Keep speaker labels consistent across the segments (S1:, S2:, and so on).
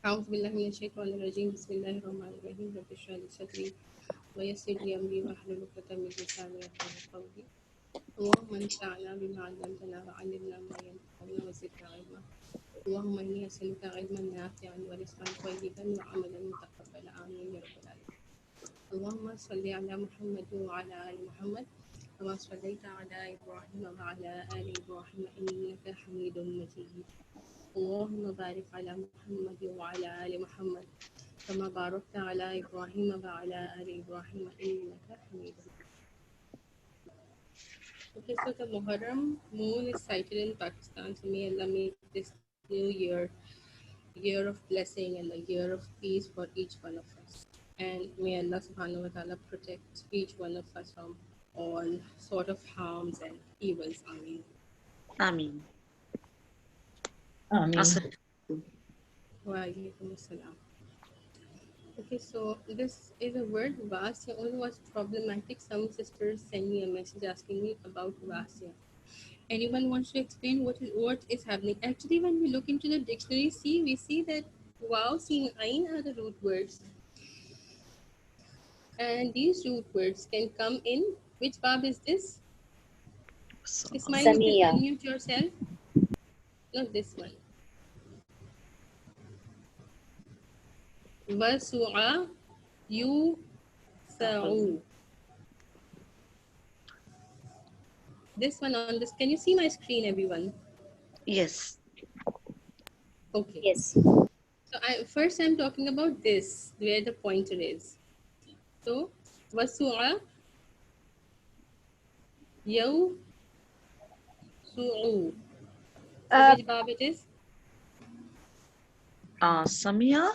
S1: أعوذ بالله من الشيطان الرجيم بسم الله الرحمن الرحيم رب اشرح لي صدري ويسر لي أمري واحلل عقدة من لساني يفقهوا قولي اللهم انفعنا بما علمتنا وعلمنا ما ينفعنا وزدنا علما اللهم إني أسألك علما نافعا ورزقا طيبا وعملا متقبلا آمين يا رب العالمين اللهم صل على محمد وعلى آل محمد كما صليت على إبراهيم وعلى آل إبراهيم إنك حميد مجيد اللهم بارك على محمد وعلى آل محمد كما باركت على إبراهيم وعلى آل إبراهيم إنك حميد مجيد. Okay, so the Muharram moon is sighted in Pakistan. So may Allah make this new year of blessing and a year of peace for each one of us. And may Allah subhanahu wa ta'ala protect each one of us from all sort of harms and evils. Ameen.
S2: Ameen.
S3: Ameen.
S1: Wa alaikum assalam. Okay, so this is a word vasya. Although was problematic, some sisters send me a message asking me about vasya. Anyone wants to explain what is happening? Actually, when we look into the dictionary, we see that wow, sin, ain are the root words, and these root words can come in which bab is this? Ismail, you can
S4: Samia.
S1: unmute yourself. Not this one. Wasu'a yusa'u. This one on this. Can you see my screen, everyone?
S2: Yes.
S1: Okay.
S4: Yes.
S1: So first I'm talking about this, where the pointer is. So, wasu'a yusa'u. So which bab it is?
S2: Samia.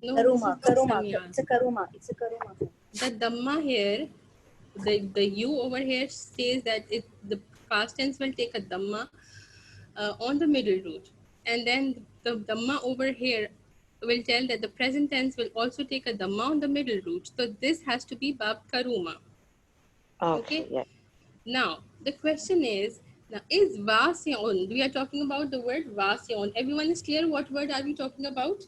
S1: No,
S4: Karuma.
S1: this is
S4: Karuma.
S1: Samia.
S4: It's a karuma. It's a karuma.
S1: The Dhamma here, the U over here says that the past tense will take a Dhamma on the middle root. And then the Dhamma over here will tell that the present tense will also take a Dhamma on the middle root. So this has to be Bab Karuma. Okay?
S2: Yeah.
S1: Now, the question is Vasyon? We are talking about the word Vasyon. Everyone is clear what word are we talking about?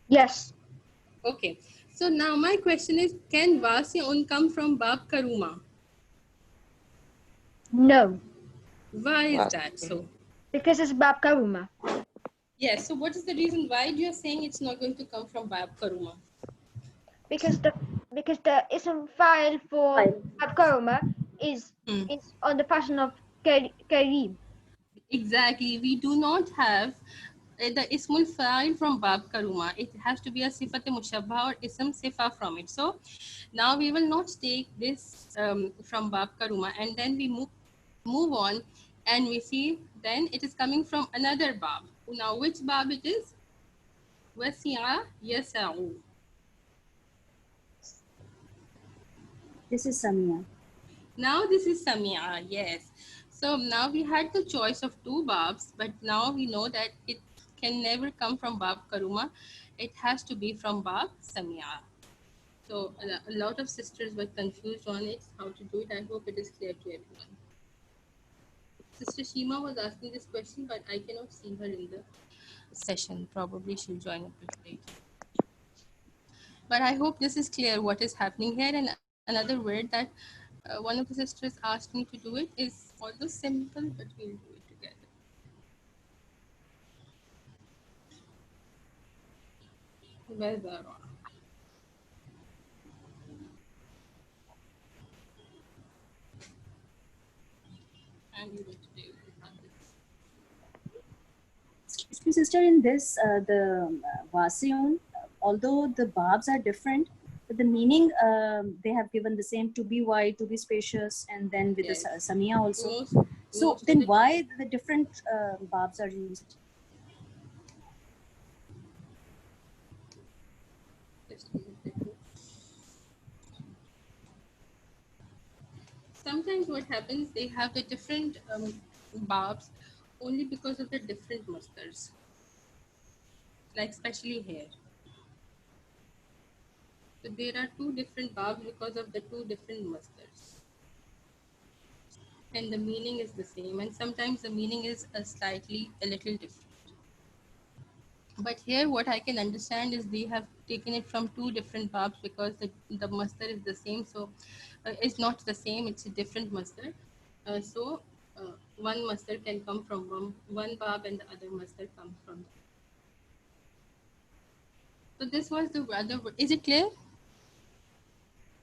S5: Yes.
S1: Okay. So now my question is, can Vasyon come from Bab Karuma?
S5: No.
S1: Why is that so?
S5: Because it's Bab Karuma.
S1: Yes. So what is the reason why you are saying it's not going to come from Bab Karuma?
S5: Because the ism file for Bab Karuma is on the fashion of Kareem.
S1: Exactly. We do not have the ismul fa'il from Bab Karuma. It has to be a sifat mushabba or ism sifa from it. So now we will not take this from Bab Karuma, and then we move on and we see then it is coming from another Bab. Now which Bab it is? Wasi'a yasa'u.
S4: This is Samia.
S1: Now this is Samia, yes. So now we had the choice of two Babs, but now we know that it can never come from Bab Karuma. It has to be from Bab Samia. So a lot of sisters were confused on it, how to do it. I hope it is clear to everyone. Sister Shima was asking this question, but I cannot see her in the session. Probably she'll join a bit later. But I hope this is clear what is happening here. And another word that one of the sisters asked me to do it is although simple, but we'll do it together. Wazara. And you will today.
S4: Excuse me, sister, in this, the Vasion, although the babs are different, but the meaning they have given the same, to be wide, to be spacious, and then with the Samia also. So then why the different babs are used?
S1: Sometimes what happens, they have the different barbs only because of the different musters, like especially here. So there are two different barbs because of the two different musters. And the meaning is the same, and sometimes the meaning is a little different. But here what I can understand is they have taken it from two different babs because the masdar is the same. So it's not the same, it's a different masdar. One masdar can come from one bab and the other masdar comes from. So this was the other. Is it clear?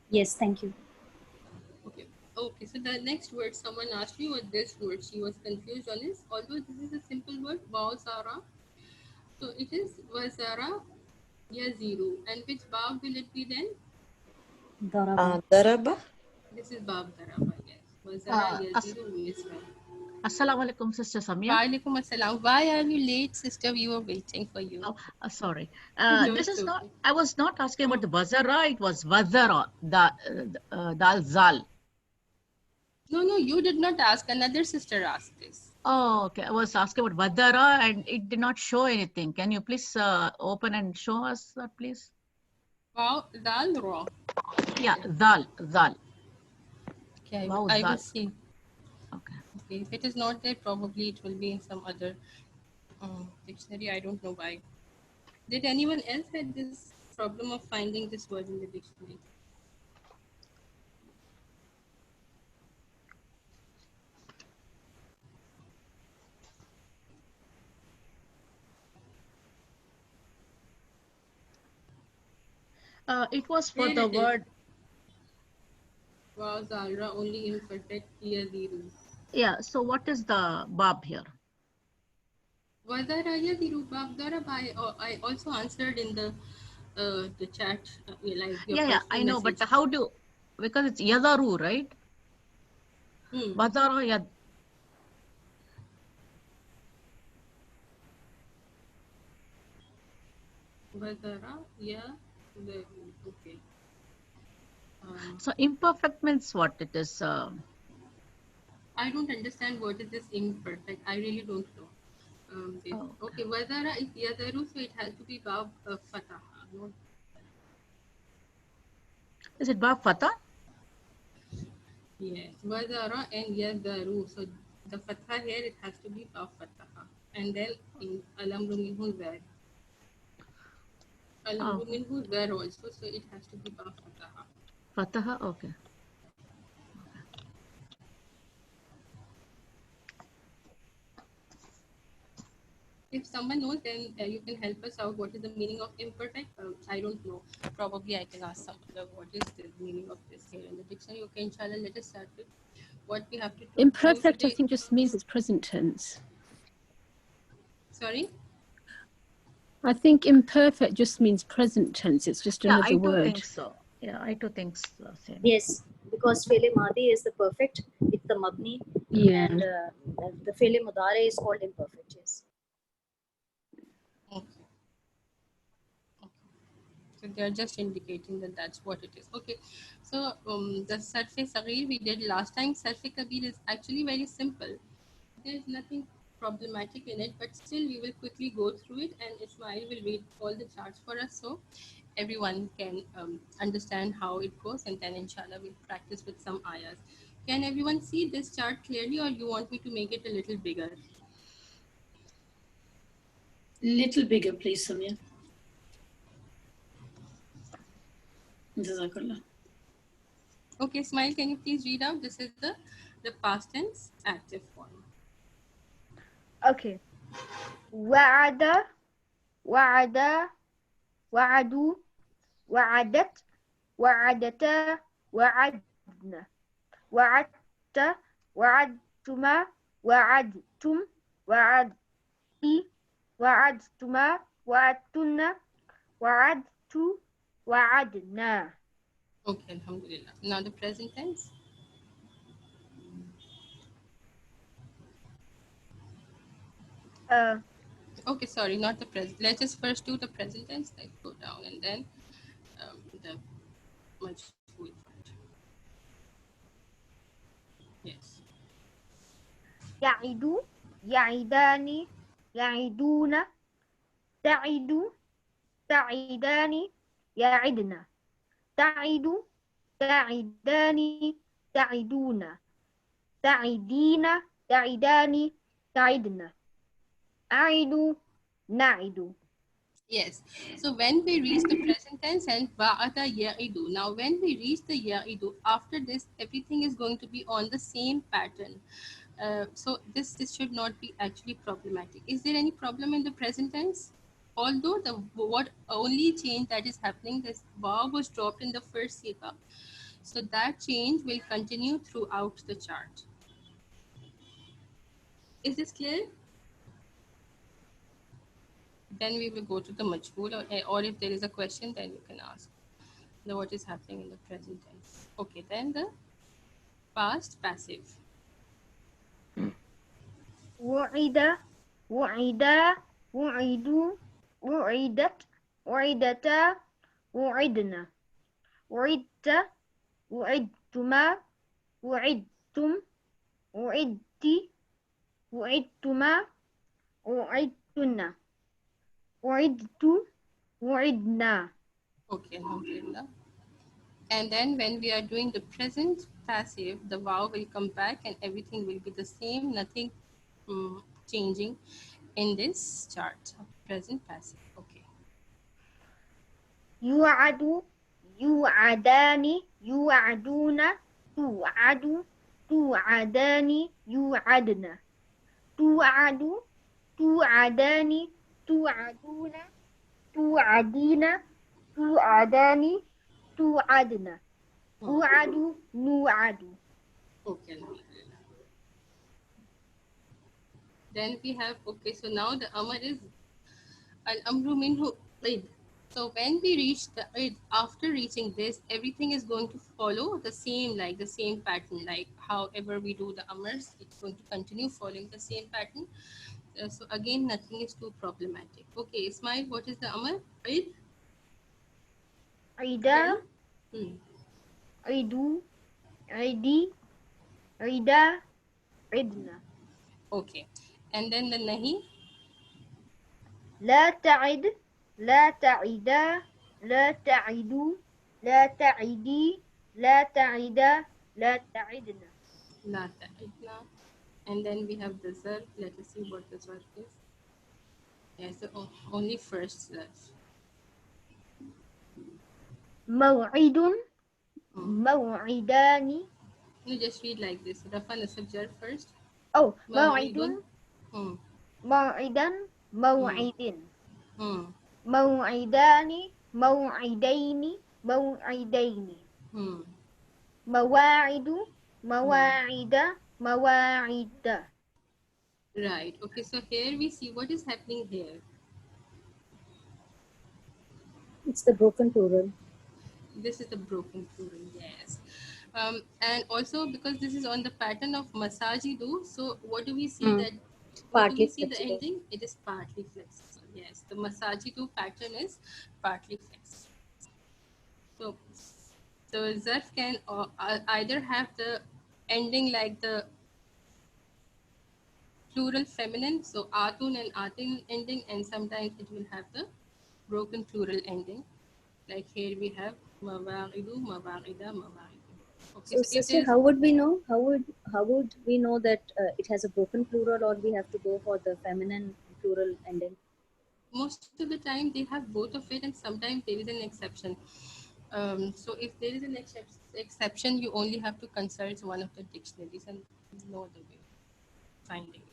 S4: Yes, thank you.
S1: Okay. Okay. So the next word someone asked me what this word she was confused on is, although this is a simple word, wazara. So it is wazara yaziru. And which bab will it be then?
S4: Daraba.
S2: Daraba.
S1: This is bab daraba, yes. Wazara yaziru misra.
S3: Assalamu alaikum, Sister Samia.
S1: Wa alaikum assalam. Why are you late, sister? We were waiting for you.
S3: Oh, sorry.
S1: No,
S3: This
S1: it's
S3: is not,
S1: okay.
S3: I was not asking about the wazara, it was wazara, dal zal.
S1: No, you did not ask. Another sister asked this.
S3: Oh, okay. I was asking about wazara and it did not show anything. Can you please open and show us that, please?
S1: Wow, dal raw.
S3: Yeah, zal.
S1: Okay,
S3: Wow,
S1: I will
S3: zal.
S1: see.
S3: Okay.
S1: Okay, if it is not there, probably it will be in some other dictionary. I don't know why. Did anyone else had this problem of finding this word in the dictionary?
S3: It was for
S1: Here
S3: the
S1: it is.
S3: word.
S1: Wow, Zalra, only imperfect yadiru.
S3: Yeah, so what is the bab here?
S1: Wadara yadiru babdara. I also answered in the chat, like your
S3: Yeah,
S1: personal
S3: I know, but
S1: message.
S3: how do, because it's yadaru, right? Wazara yad.
S1: Wadara yadiru. Okay.
S3: So imperfect means what it is?
S1: I don't understand what is this imperfect. I really don't know. Okay, Wadara is yadaru, so it has to be bab fataha. Not
S3: Is it bab fatah?
S1: yes, Wadara and Yadaru. So the fatha here, it has to be Bab Fataha. And then in Alamru Minhu Zar. Alamru Minhu Zar also, so it has to be Bab Fataha.
S3: Fataha, okay.
S1: If someone knows, then you can help us out. What is the meaning of imperfect? I don't know. Probably I can ask someone what is the meaning of this here in the dictionary. Okay, inshallah, let us start with what we have to do.
S6: Imperfect, I think, just means it's present tense.
S1: Sorry?
S6: I think imperfect just means present tense. It's just another
S3: I
S6: word.
S3: think so. Yeah, I too think so. Same.
S4: Yes, because Fele Madi is the perfect, it's the Mabni,
S6: Yeah.
S4: and the Fele Mudare is called imperfect, yes.
S1: Okay. So they are just indicating that that's what it is. Okay. So the Sarf-e Saghir we did last time. Sarf-e Kabeer is actually very simple. There's nothing problematic in it, but still we will quickly go through it, and Ismail will read all the charts for us so everyone can understand how it goes, and then inshallah we'll practice with some ayahs. Can everyone see this chart clearly, or you want me to make it a little bigger?
S7: Little bigger, please, Samia. Jazakallah.
S1: Okay, Ismail, can you please read out? This is the past tense active form.
S5: Okay. وعد وعد وعدوا وعدت وعدتا وعدنا وعدت وعدتما وعدتم وعدتي وعدتما وعدتن وعدت وعدنا.
S1: Okay, alhamdulillah. Now the present tense. Okay, sorry, not the present. Let's just first do the present tense, like go down, and then the majhul part. Yes.
S5: يعد يعدان يعدون تعد تعدان يعدن تعد تعدان تعدون تعدين تعدان تعدن أعد نعد
S1: Yes. So when we reach the present tense and ba'ada ya'idu. Now when we reach the ya'idu, after this everything is going to be on the same pattern. So this should not be actually problematic. Is there any problem in the present tense? Although the what only change that is happening, this ba was dropped in the first sigha. So that change will continue throughout the chart. Is this clear? Then we will go to the majhul, or if there is a question, then you can ask what is happening in the present tense. Okay, then the past passive.
S5: وعد وعدا وعدوا وعدت وعدتا وعدنا وعدت وعدتما وعدتم وعدت وعدتما وعدتن وعدت وعدنا.
S1: Okay, alhamdulillah. And then when we are doing the present passive, the vowel will come back and everything will be the same, nothing changing in this chart. Present passive. Okay.
S5: يوعد يوعدان يوعدون توعد توعدان يوعدن توعد توعدان توعدون توعدين توعدان توعدن أوعد نوعد.
S1: Okay, alhamdulillah. Then we have, okay, so now the amr is al-amru minhu id. So when we reach the id, after reaching this, everything is going to follow the same, like the same pattern, like however we do the amrs, it's going to continue following the same pattern. So again, nothing is too problematic. Okay, Ismail, what is the amr? Id?
S5: عدا عدو عدي عدا عدنا.
S1: Okay, and then the nahi?
S5: لا تعد لا تعدا لا تعدوا لا تعدي لا تعدا لا تعدنا.
S1: La ta'idna. And then we have the zarf. Let us see what the zarf is. Yes, the only first zarf.
S5: موعد موعدان.
S1: You just read like this. Rafa nasab jar first.
S5: أو
S1: Maw'idun.
S5: موعد موعدا موعد
S1: Hmm.
S5: موعدان موعدين موعدين
S1: Hmm.
S5: مواعد مواعد مواعد.
S1: Right. Okay, so here we see what is happening here.
S4: It's the broken plural.
S1: This is the broken plural, yes. And also because this is on the pattern of masajidu, so what do we see that what do
S4: Partly
S1: we see the
S4: flexible.
S1: ending? It is partly flexible. Yes, the masajidu pattern is partly flexible. So the zarf can either have the ending like the plural feminine, so atun and atin ending, and sometimes it will have the broken plural ending. Like here we have mawa'idu, mawa'ida, mawa'idu. Okay,
S4: So,
S1: so if
S4: sister,
S1: there's
S4: how would we know? How would we know that it has a broken plural, or we have to go for the feminine plural ending?
S1: most of the time they have both of it, and sometimes there is an exception. So if there is an exception, you only have to consult one of the dictionaries and no other way of finding it.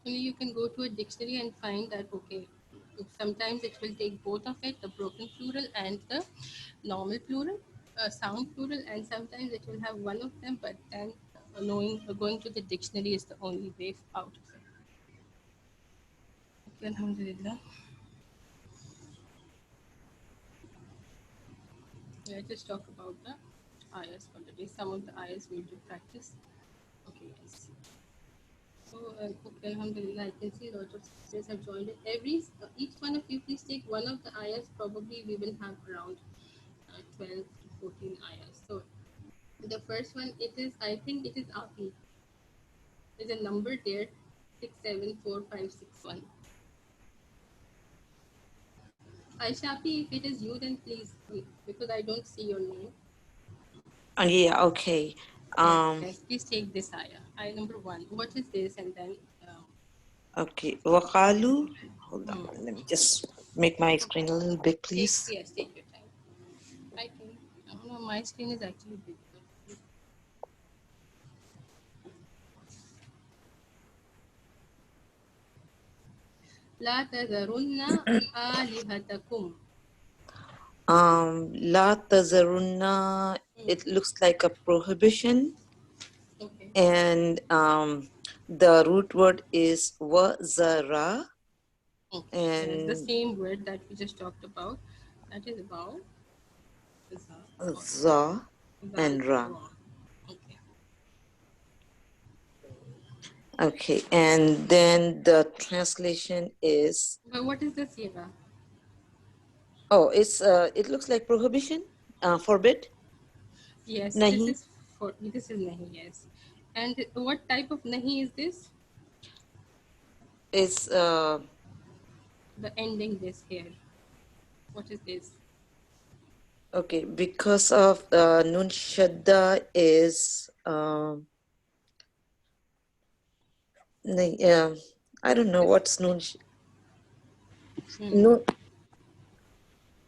S1: Only you can go to a dictionary and find that, okay, sometimes it will take both of it, the broken plural and the normal plural, sound plural, and sometimes it will have one of them, but then going to the dictionary is the only way out of it. Okay, alhamdulillah. Let's just talk about the ayahs for the day. Some of the ayahs we do practice. Okay, yes. So, okay, alhamdulillah, I can see a lot of sisters have joined it. Each one of you, please take one of the ayahs. Probably we will have around 12 to 14 ayahs. So, the first one, I think it is Api. There's a number there, 674561. Aisha Api, if it is you, then please, because I don't see your name.
S2: Yeah, okay.
S1: Yes, please take this ayah. Ayah number 1. What is this? And then
S2: Okay. Waqalu. Hold on. Let me just make my screen a little big, please.
S1: take your time. I think no, my screen is actually big. لا تذرن آلهتكم.
S2: La tazarunna. It looks like a prohibition.
S1: Okay.
S2: And the root word is wazara.
S1: Okay. That's the
S2: And
S1: same word that we just talked about. That is about
S2: za and ra.
S1: Okay.
S2: Okay, and then the translation is,
S1: But what is the siga?
S2: oh, it's it looks like prohibition, forbid.
S1: Yes,
S2: Nahi
S1: this is nahi, yes. And what type of nahi is this?
S2: is
S1: The ending this here. What is this?
S2: okay, because of nun shadda is I don't know what's nun. Nun.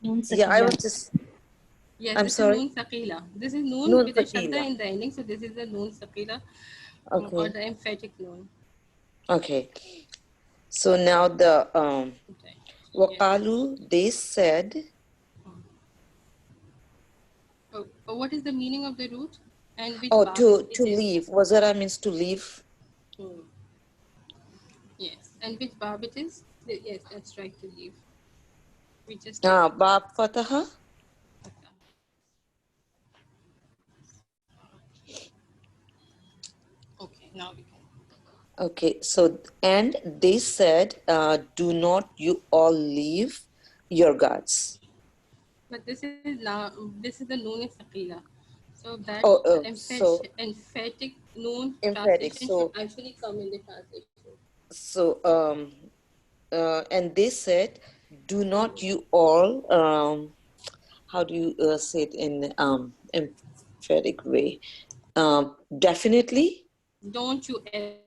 S4: Noon
S2: Yeah, I
S4: sakila.
S2: was just.
S1: Yes,
S2: I'm
S1: this
S2: sorry.
S1: is noon saqila. This is noon
S2: Nun
S1: with a shadda
S2: thaqila.
S1: in the ending. So this is the noon saqila or
S2: Okay.
S1: the emphatic noon.
S2: Okay. So now the
S1: Right.
S2: waqalu, they said.
S1: Oh, what is the meaning of the root? And which
S2: Oh,
S1: bab
S2: to
S1: it is?
S2: leave. Wazara means to leave.
S1: Yes. And which bab it is? Yes, that's right, to leave. We just
S2: Bab fataha.
S1: Okay, now we can.
S2: Okay, so and they said, do not you all leave your gods.
S1: But this is the noon is saqila. So that
S2: So
S1: emphatic noon
S2: emphatic.
S1: translation should actually come in the translation.
S2: So and they said, do not you all how do you say it in emphatic way? Definitely.
S1: Don't you ever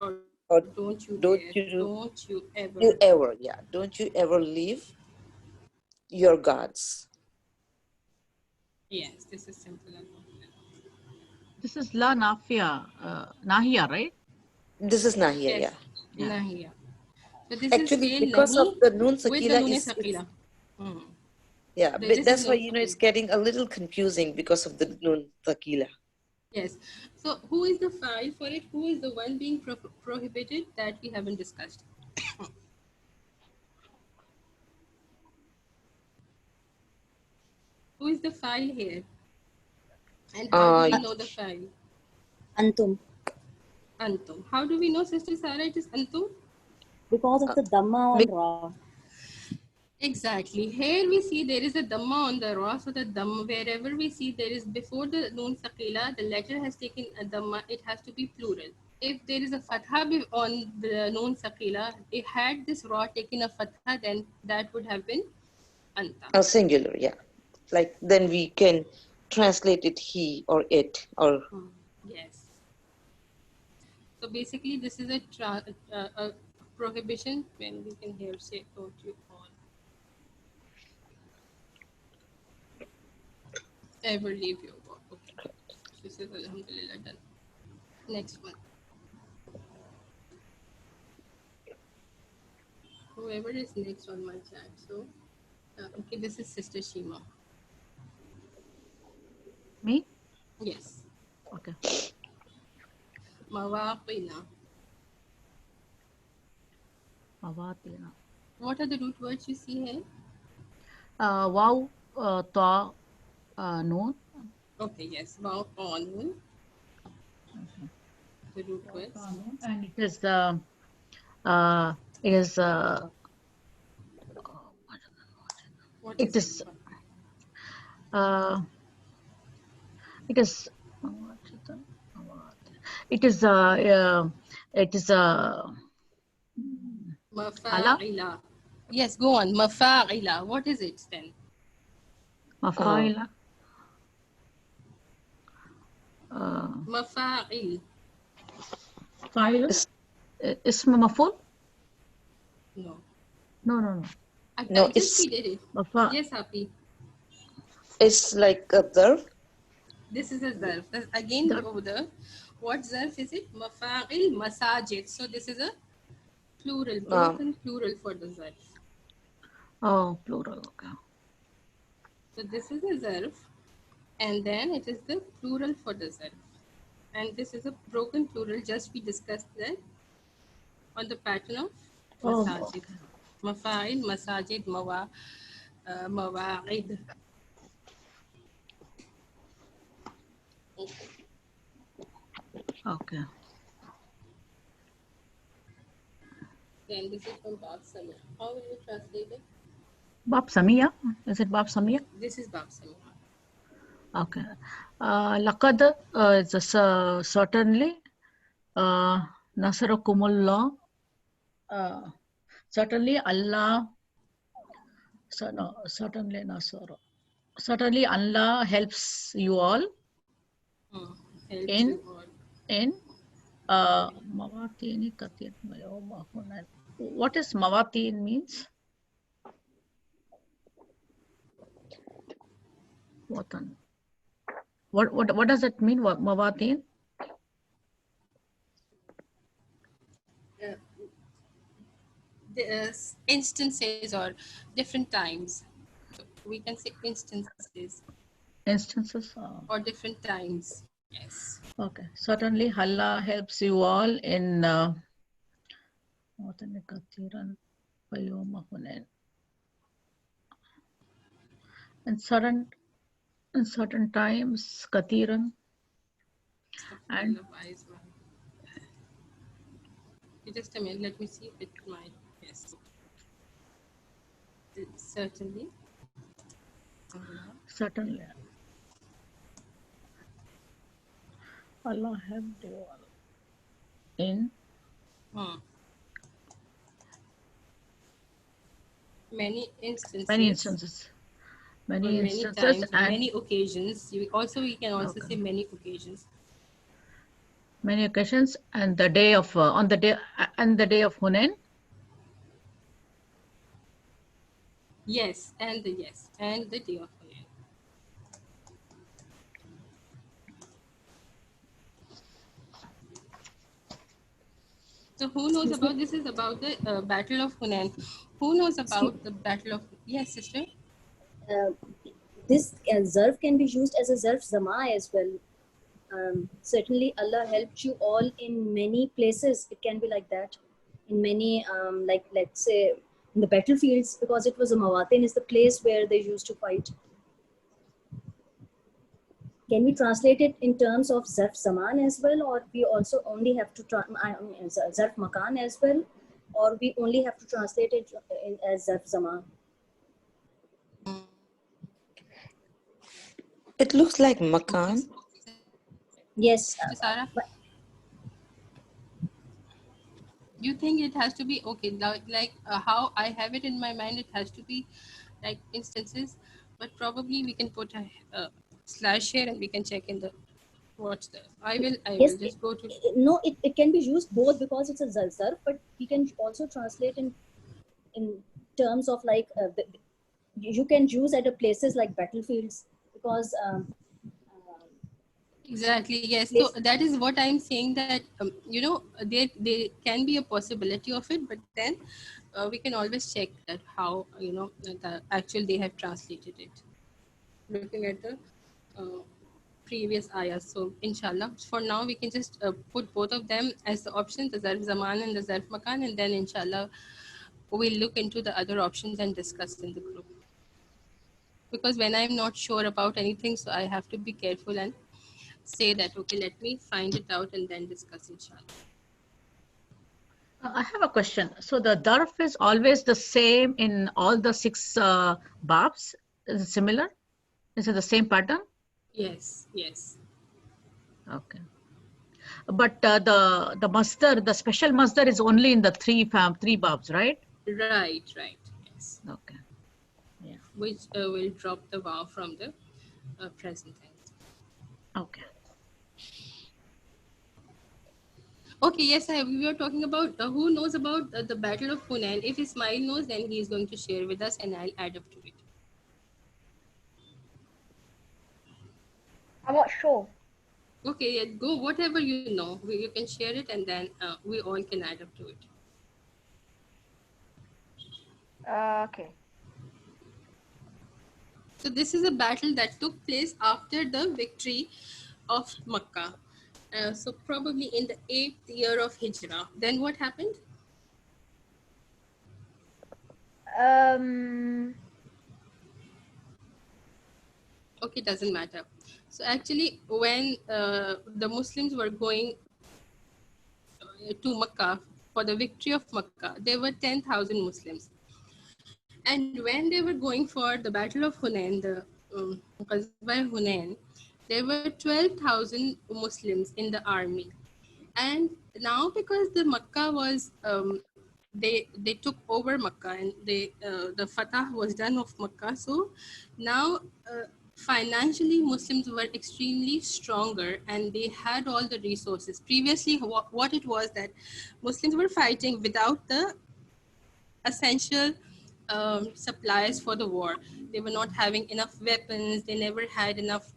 S1: or
S2: Or
S1: don't you
S2: don't
S1: dare.
S2: you
S1: Don't you ever.
S2: you ever, yeah, don't you ever leave your gods.
S1: Yes, this is simple.
S3: This is La Nafia, Nahia, right?
S2: This is nahiya,
S1: Yes,
S2: yeah.
S1: nahiya. So this
S2: Actually,
S1: is fail
S2: because of
S1: nahi
S2: the noon
S1: with the
S2: sakila
S1: noon
S2: is
S1: saqila.
S2: yeah,
S1: This
S2: but
S1: is
S2: that's why
S1: noon
S2: it's
S1: saqila.
S2: getting a little confusing because of the noon sakila.
S1: Yes. So who is the file for it? Who is the one being prohibited that we haven't discussed? Who is the file here? And how do we know the file?
S4: Antum.
S1: Antum. How do we know, Sister Sarah, it is Antum?
S4: Because of the Dhamma on Ra.
S1: Exactly. Here we see there is a Dhamma on the Ra. So the Dhamma, wherever we see there is before the Noon Saqila, the letter has taken a Dhamma, it has to be plural. If there is a Fatha on the Noon Saqila, it had this Ra taken a Fatha, then that would have been Anta.
S2: A singular, yeah. Like then we can translate it he or it or.
S1: Yes. So basically, this is a prohibition when we can hear say, don't you all ever leave your work. Okay. This is Alhamdulillah done. Next one. Whoever is next on my chat. So, okay, this is Sister Shima.
S3: Me?
S1: Yes.
S3: Okay.
S1: Mawaqina.
S3: Mawatina.
S1: What are the root words you see here?
S3: Wow, Ta, Noon.
S1: Okay, yes. Mawqanun. The root words.
S3: And it is it is
S1: What
S3: it is it is it is it is
S1: Mafa'ila. Yes, go on. Mafa'ila. What is it then?
S3: Mafaila.
S1: Mafa'il.
S3: File.
S2: It's,
S3: Ism maful?
S1: No.
S3: No.
S2: no,
S1: I just did it.
S3: Mafa.
S1: Yes, Happy.
S2: it's like a zarf.
S1: This is a zarf. Again,
S3: Zarf.
S1: over there. What zarf is it? Mafa'il masajid. So this is a plural, broken plural for the zarf.
S3: Oh, plural. Okay.
S1: So this is a zarf, and then it is the plural for the zarf. And this is a broken plural, just we discussed that on the pattern of
S3: Oh,
S1: masajid.
S3: okay.
S1: Mafa'il, masajid, mawa'id.
S3: Okay.
S1: Then this is from Bab Samia. How will you translate it?
S3: Bab Samia? Is it Bab Samia?
S1: This is Bab Samia.
S3: Okay. Laqad is certainly. Nasarakumullah. Certainly Allah. No, certainly Nasara. Certainly Allah helps you all
S1: Helps
S3: in
S1: you all.
S3: Mawatini Katir Mayoma Hunan. What is Mawatin means? Watan. What does it mean? What Mawatin?
S1: The instances or different times. We can say instances
S3: Instances.
S1: or different times. Yes.
S3: Okay. Certainly Allah helps you all in Mawatini Katiran Mayoma Hunan. In certain times, Katiran. And
S1: just a minute, let me see if it might. Yes. Certainly.
S3: certainly Allah helped you all in
S1: Many instances.
S3: many instances.
S1: Or many times, or many occasions. We can also say many occasions.
S3: Many occasions, and the day of on the day and the day of Hunain.
S1: Yes, and the day of Hunain. So who knows about this? Is about the Battle of Hunain. Who knows about the Battle of? Yes, sister.
S4: This zarf can be used as a zarf zama as well. Certainly Allah helped you all in many places. It can be like that in many like let's say in the battlefields, because it was a mawatin is the place where they used to fight. Can we translate it in terms of zarf zaman as well, or we also only have to zarf makan as well, or we only have to translate it as zarf zaman?
S2: It looks like makan.
S4: Yes.
S1: Sarah, you think it has to be okay? Like how I have it in my mind, it has to be like instances, but probably we can put a slash here and we can check in the what's the. I will just go to.
S4: No, it can be used both because it's a zarf, but we can also translate in terms of like you can use at places like battlefields, because
S1: Exactly, yes. So that is what I'm saying, that there can be a possibility of it, but then we can always check that how the actual they have translated it, looking at the previous ayahs. So inshallah, for now we can just put both of them as the options, the zarf zaman and the zarf makan, and then inshallah we'll look into the other options and discuss in the group, because when I'm not sure about anything, so I have to be careful and say that, okay, let me find it out and then discuss, inshallah.
S3: I have a question. So the darf is always the same in all the 6 babs? Is it similar? Is it the same pattern?
S1: Yes.
S3: Okay. But the masdar, the special masdar is only in the 3 babs, right?
S1: Right, yes.
S3: Okay. Yeah.
S1: Which will drop the wow from the present tense.
S3: Okay.
S1: Okay, yes, we were talking about who knows about the Battle of Hunain. If Ismail knows, then he is going to share with us and I'll add up to it.
S5: I'm not sure.
S1: Okay, yeah, go whatever you know. You can share it and then we all can add up to it.
S5: Okay.
S1: So this is a battle that took place after the victory of Makkah. So probably in the 8th year of Hijrah. Then what happened? Okay, doesn't matter. So actually, when the Muslims were going to Makkah for the victory of Makkah, there were 10,000 Muslims. And when they were going for the Battle of Hunain, the Ghazwa Hunain, there were 12,000 Muslims in the army. And now because the Makkah was they took over Makkah and the Fatah was done of Makkah, so now financially Muslims were extremely stronger and they had all the resources. Previously what it was that Muslims were fighting without the essential supplies for the war. They were not having enough weapons, they never had enough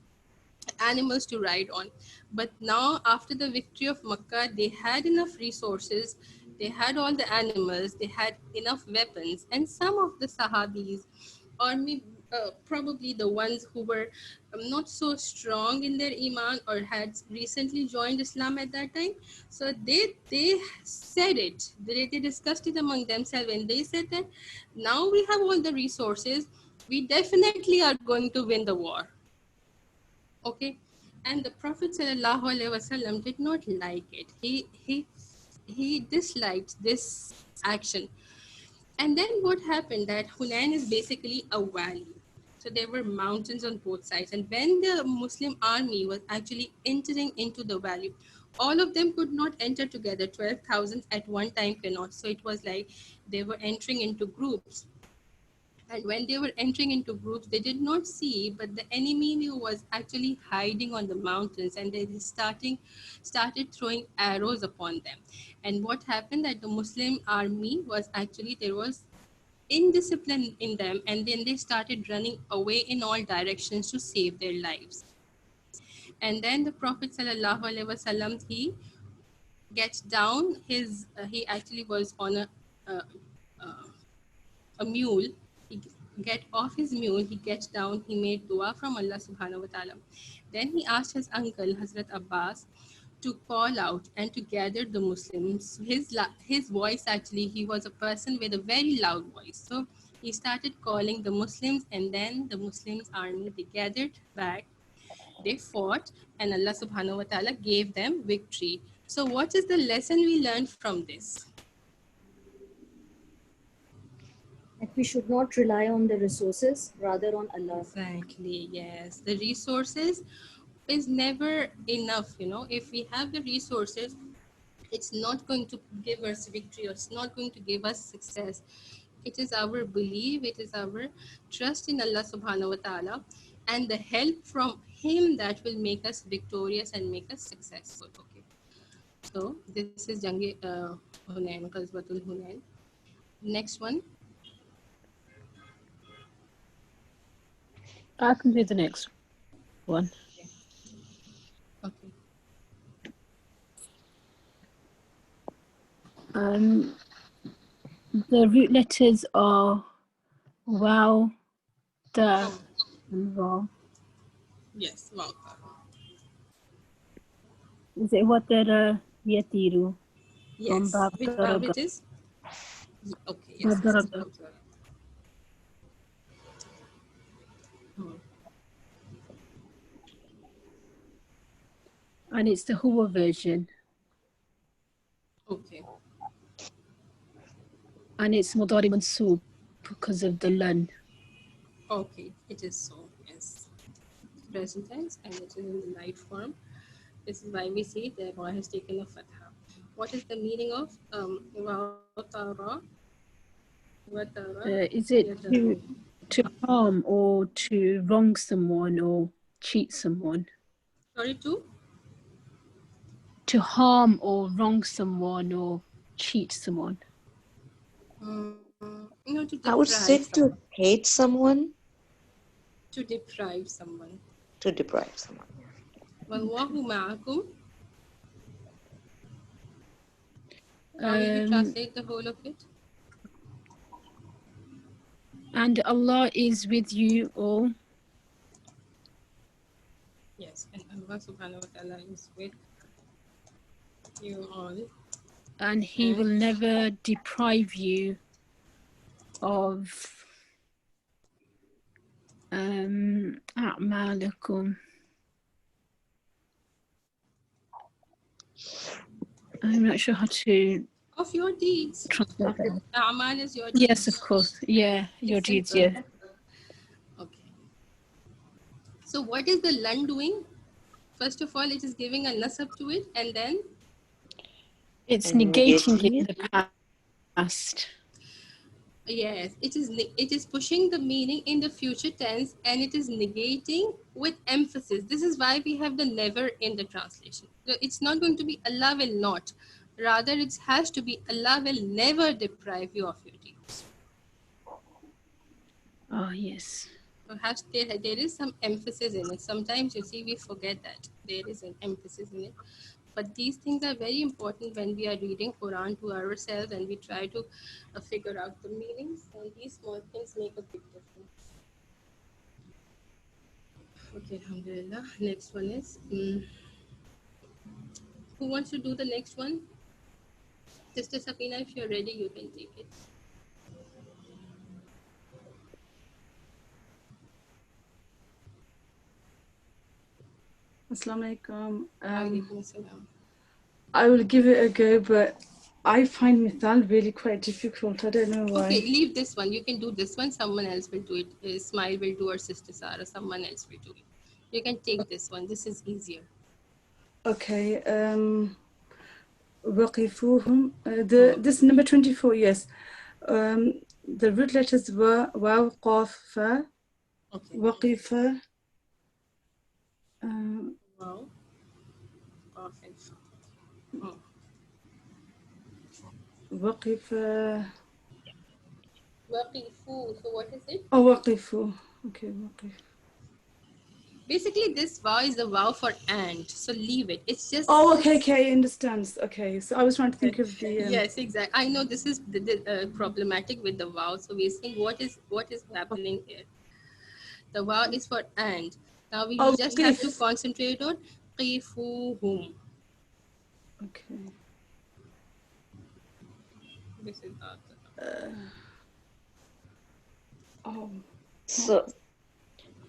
S1: animals to ride on. But now, after the victory of Makkah, they had enough resources, they had all the animals, they had enough weapons, and some of the Sahabis, or maybe probably the ones who were not so strong in their iman or had recently joined Islam at that time, so they said it, they discussed it among themselves, and they said that now we have all the resources, we definitely are going to win the war. Okay, and the Prophet ﷺ did not like it. He disliked this action. And then what happened that Hunain is basically a valley. So there were mountains on both sides. And when the Muslim army was actually entering into the valley, all of them could not enter together. 12,000 at one time cannot. So it was like they were entering into groups. And when they were entering into groups, they did not see, but the enemy was actually hiding on the mountains, and they started throwing arrows upon them. And what happened that the Muslim army was actually, there was indiscipline in them, and then they started running away in all directions to save their lives. And then the Prophet ﷺ, he gets down his, he actually was on uh, a mule. He get off his mule, he gets down, he made dua from Allah subhanahu wa ta'ala. Then he asked his uncle, Hazrat Abbas, to call out and to gather the Muslims. His voice actually, he was a person with a very loud voice. So he started calling the Muslims, and then the Muslims army, they gathered back, they fought, and Allah subhanahu wa ta'ala gave them victory. So what is the lesson we learned from this?
S4: That we should not rely on the resources, rather on Allah.
S1: Exactly, yes. The resources is never enough, you know. If we have the resources, it's not going to give us victory, or it's not going to give us success. It is our belief, it is our trust in Allah subhanahu wa ta'ala and the help from Him that will make us victorious and make us successful. Okay. So this is Jangi Hunain, Qazwatul Hunain. Next one.
S6: I can do the next one.
S1: Okay.
S6: The root letters are Wow, Da, and Ra.
S1: Yes, wow.
S6: Is it Watera Yatiru?
S1: Yes, which
S6: Daraga.
S1: is? Okay, yes, this is
S6: Daraga. And it's the Hua version.
S1: Okay.
S6: And it's Mudari Mansub because of the Lan.
S1: Okay, it is so, yes. Present tense, and it is in the light form. This is why we see the boy has taken a fatha. What is the meaning of Watara?
S6: Is it to harm or to wrong someone or cheat someone?
S1: Sorry, to?
S6: to harm or wrong someone or cheat someone.
S1: No, to
S2: I would say
S1: deprive someone.
S2: to hate someone,
S1: To deprive someone.
S2: to deprive someone.
S1: Wallahu ma'akum. How will we translate the whole of it?
S6: And Allah is with you all.
S1: Yes, and Allah subhanahu wa ta'ala is with you all.
S6: And He will never deprive you of أعمالكم. I'm not sure how to
S1: Of your deeds.
S6: translate that.
S1: A'mal is your deeds.
S6: Yes, of course. Yeah, your
S1: It's
S6: deeds,
S1: simple.
S6: yeah.
S1: Okay. So what is the lan doing? First of all, it is giving a nasab to it, and then
S6: It's
S2: And
S6: negating
S2: negating
S6: it in
S2: it.
S6: the past.
S1: yes, it is pushing the meaning in the future tense, and it is negating with emphasis. This is why we have the never in the translation. So it's not going to be Allah will not. Rather, it has to be Allah will never deprive you of your deeds.
S6: Oh, yes.
S1: Perhaps there is some emphasis in it. Sometimes you see we forget that there is an emphasis in it. But these things are very important when we are reading Quran to ourselves and we try to figure out the meanings, and these small things make a big difference. Okay, alhamdulillah. Next one is, who wants to do the next one? Sister Safina, if you're ready, you can take it.
S8: Assalamu alaikum.
S1: Alaikum assalam.
S8: I will give it a go, but I find Mithal really quite difficult. I don't know why.
S1: Okay, leave this one. You can do this one. Someone else will do it. Smile will do, or Sister Sarah. Someone else will do it. You can take this one. This is easier.
S8: Okay. وقفوهم. This number 24. Yes. The root letters were واو قاف فا.
S1: Okay.
S8: وقف.
S1: Wow. Perfect.
S8: وقف.
S1: Waqifu. So what is it?
S8: Oh, وقفوا. Okay. وقف.
S1: Basically, this vow is the vow for and. So leave it. It's just.
S8: Oh, okay. I understand. Okay. So I was trying to think of the.
S1: Yes, exactly. I know this is problematic with the vow. So we're saying what is happening here. The vow is for and. Now we just have to concentrate on qifuhum.
S8: Okay.
S1: This is not.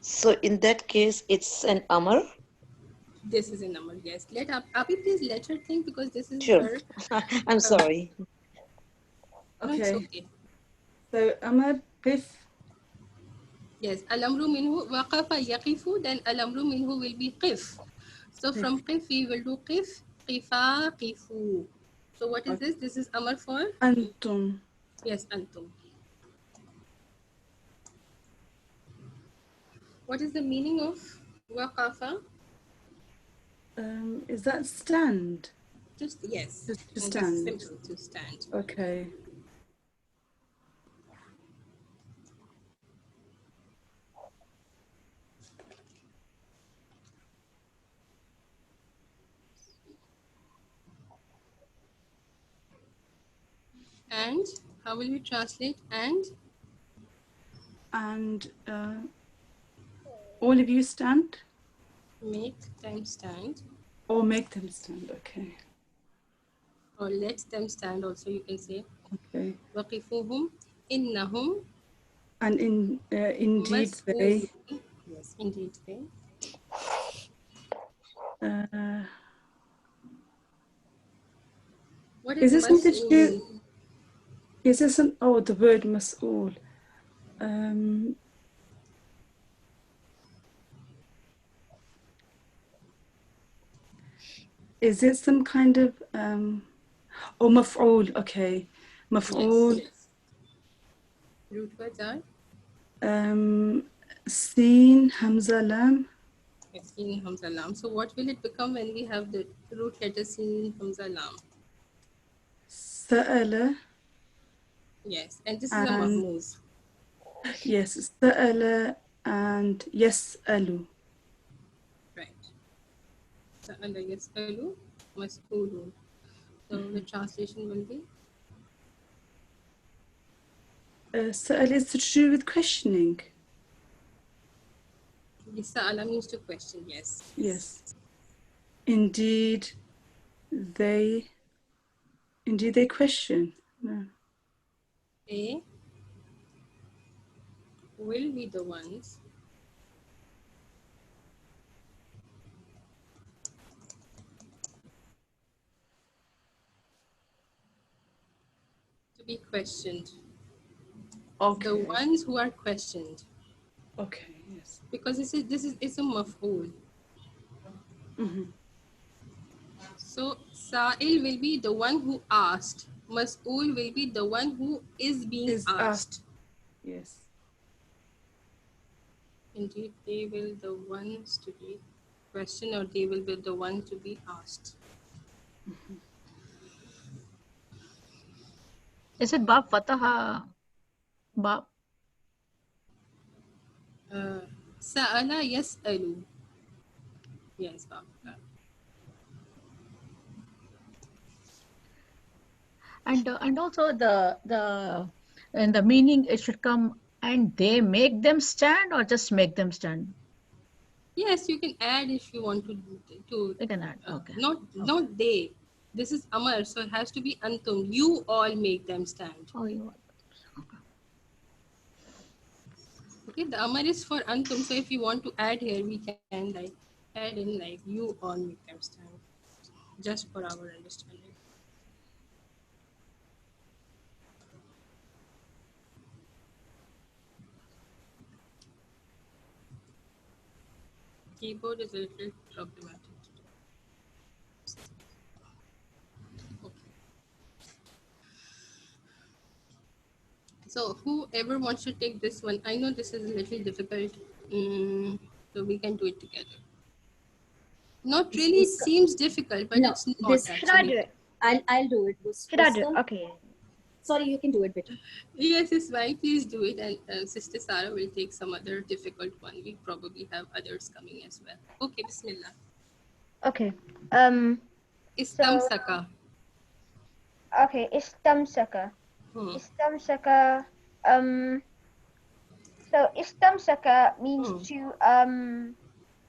S2: So in that case, it's an amr.
S1: This is a number. Yes. Let Abi please let her think, because this is
S2: Sure.
S1: her.
S2: I'm sorry.
S1: No, it's okay.
S8: So amr qif.
S1: Yes. Al-amru minhu waqafa yaqifu. Then al-amru minhu will be qif. So from qif we will do qif, qifa, qifu. So what is this? This is amr for?
S8: Antum.
S1: Yes, antum. What is the meaning of waqafa?
S8: Is that stand?
S1: Just yes.
S8: Just to stand.
S1: Simple, to stand.
S8: Okay.
S1: And how will we translate and?
S8: And all of you stand?
S1: Make them stand.
S8: Or make them stand, okay.
S1: Or let them stand also, you can say.
S8: Okay.
S1: Waqifuhum innahum.
S8: And indeed they.
S1: Yes, indeed they. What
S8: Is this something to do?
S1: mas'ool?
S8: Is this an the word mas'ool? Is it some kind of maf'ool? Okay, maf'ool.
S1: Yes. Root words are?
S8: Sin, hamza, lam.
S1: Yes, Sin Hamza Lam. So what will it become when we have the root letter Sin Hamza Lam?
S8: سأل
S1: Yes, and this is a
S8: and
S1: mahmuz.
S8: yes, سأل and يسأل.
S1: Right. Sa'ala yas'alu mas'ulun. So the translation will be
S8: سأل is to do with questioning.
S1: Sa'ala means to question, yes.
S8: Yes. Indeed, they question. No.
S1: They will be the ones to be questioned.
S8: Okay.
S1: The ones who are questioned.
S8: Okay. Yes.
S1: Because it's a maf'ul. So Sa'il will be the one who asked. Mas'ul will be the one who is being
S8: Is
S1: asked.
S8: Yes.
S1: Indeed, they will the ones to be questioned, or they will be the one to be asked.
S3: Is it Bab Fataha? Bab?
S1: Sa'ala yas'alu. Yes, Baba.
S3: And also in the meaning it should come, and they make them stand, or just make them stand.
S1: Yes, you can add if you want to
S3: They can add. Okay.
S1: not they. This is Amar, so it has to be Antum. You all make them stand.
S3: Oh, you. Okay.
S1: Okay, the Amar is for Antum, so if you want to add here, we can like add in like you all make them stand. Just for our understanding. Keyboard is a little problematic. Okay. So whoever wants to take this one, I know this is a little difficult, so we can do it together. Not really, it seems difficult, but
S4: No,
S1: it's not
S4: this-
S1: actually.
S5: Should I do it?
S4: I'll do it.
S5: Should I do it? Okay.
S4: Sorry, you can do it better.
S1: Yes, it's fine. Please do it, and Sister Sarah will take some other difficult one. We probably have others coming as well. Okay, Bismillah.
S5: Okay.
S1: Istamsaka.
S5: Okay, istamsaka.
S1: Hmm.
S5: Istamsaka. So istamsaka means
S1: Hmm.
S5: to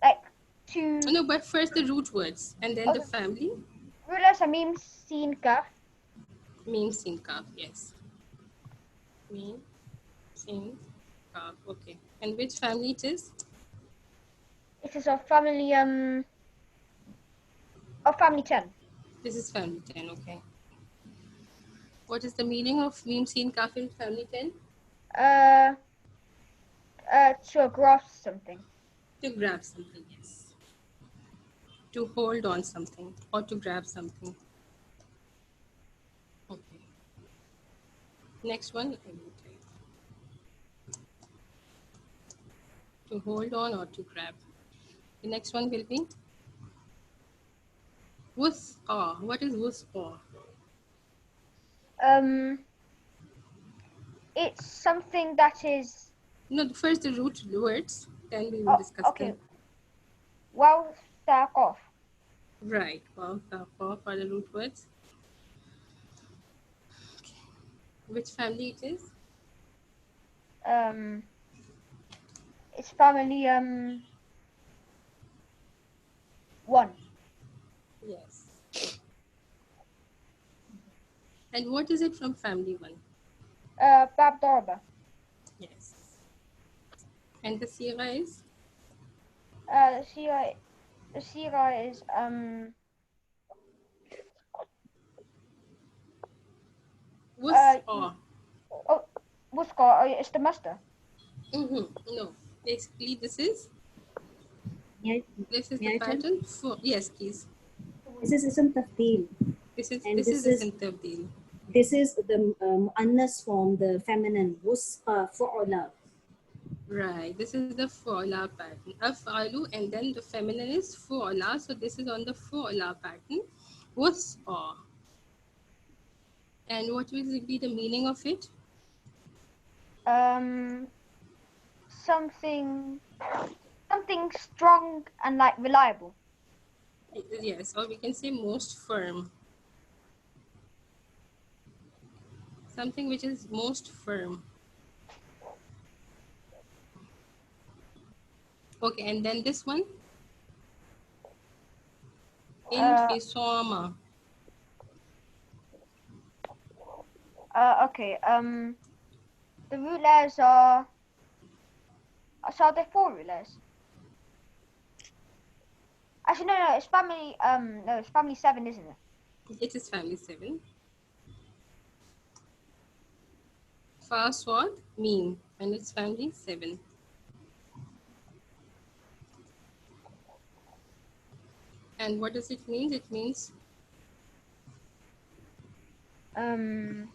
S5: like to.
S1: No, but first the root words, and then the family.
S5: Rula samim sin kaf.
S1: Meme sin kaf, yes. Meme sin kaf. Okay. And which family it is?
S5: It is of family of family 10.
S1: This is family 10. Okay. What is the meaning of meme sin kaf in family 10?
S5: To grasp something.
S1: To grab something, yes. To hold on something or to grab something. Okay. Next one, I will type. To hold on or to grab. The next one will be wusqa. What is wusqa?
S5: It's something that is.
S1: No, first the root words, then we will discuss them.
S5: Well, start off.
S1: Right. Wow, for the root words. Okay. Which family it is?
S5: It's family 1.
S1: Yes. And what is it from family 1?
S5: Bab Darba.
S1: Yes. And the Sira is?
S5: The Sira is
S1: Wusqa.
S5: Wusqa is the master.
S1: No. Basically, this is
S4: May
S1: the pattern. Yes, please.
S4: This is ism tafdeel.
S1: This is ism tabdeel.
S4: This is the muannas form, the feminine wusqa fu'ula.
S1: Right. This is the fu'la pattern. Af'alu, and then the feminine is fu'la. So this is on the fu'la pattern. Wus'a. And what will be the meaning of it?
S5: Something strong and like reliable.
S1: Yes, or we can say most firm. Something which is most firm. Okay, and then this one? Infisama.
S5: Okay. The root letters are. So are there 4 root letters? Actually, no. It's family. No, it's family 7, isn't it?
S1: It is family 7. Faswad, meme, and it's family 7. And what does it mean? It means
S5: I'm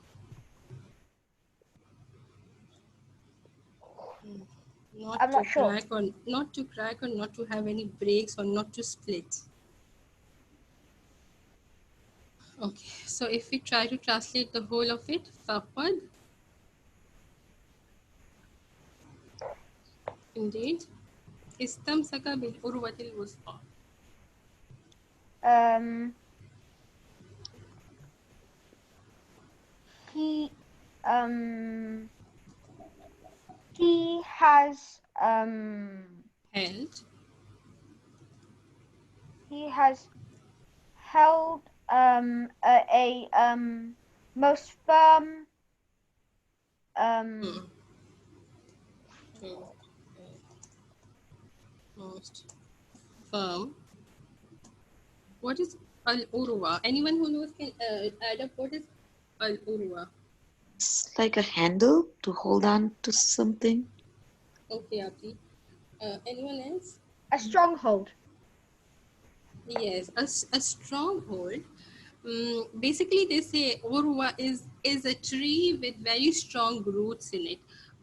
S5: not sure.
S1: not to crack or not to have any breaks or not to split. Okay, so if we try to translate the whole of it, faqad, indeed, istamsaka bil urwatil wusqa.
S5: He has
S1: Held.
S5: he has held a most firm
S1: Most firm. What is al-urwa? Anyone who knows can add up what is al-urwa?
S2: It's like a handle to hold on to something.
S1: Okay, Abdi. Anyone else?
S5: a stronghold.
S1: Yes, a stronghold. Basically, they say urwa is a tree with very strong roots in it.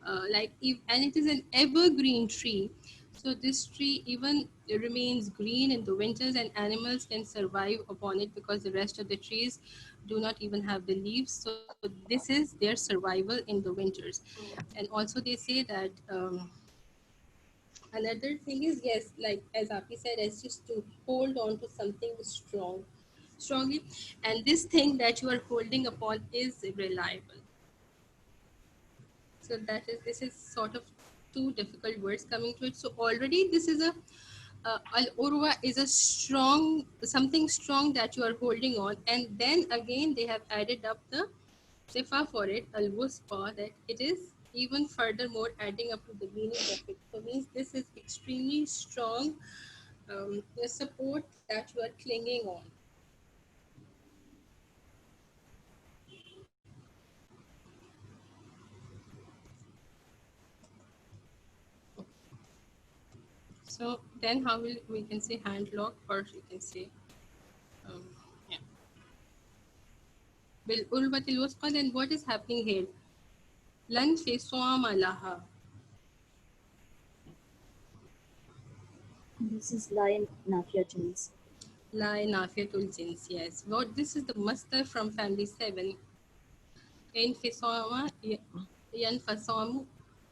S1: And it is an evergreen tree. So this tree even remains green in the winters, and animals can survive upon it because the rest of the trees do not even have the leaves. So this is their survival in the winters. And also they say that. Another thing is, yes, like as Api said, is just to hold on to something strongly, and this thing that you are holding upon is reliable. So this is sort of two difficult words coming to it. So already this is a al urwa is a strong, something strong that you are holding on, and then again they have added up the sifa for it, al wusqa, that it is even furthermore adding up to the meaning of it. So means this is extremely strong the support that you are clinging on. So then how will we can say hand lock, or you can say um, yeah. Bil urwatil wusqa, then what is happening here? Lan fisama laha.
S4: This is lion nafia jins.
S1: La nafiyatul jins, yes. What this is the master from family 7. Infisama yanfasamu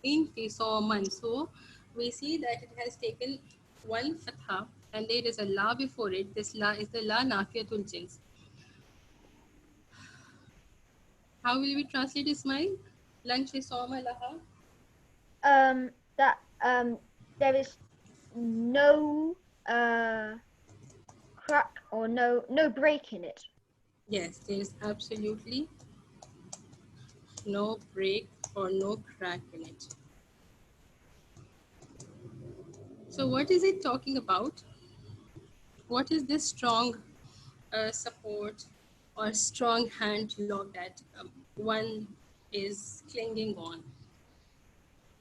S1: infisaman. So we see that it has taken one fatha and there is a la before it. This la is the la nafiyatul jins. How will we translate Ismail? Lan fisama laha.
S5: That there is no crack or no break in it.
S1: Yes, there is absolutely no break or no crack in it. So what is it talking about? What is this strong support or strong hand lock that one is clinging on?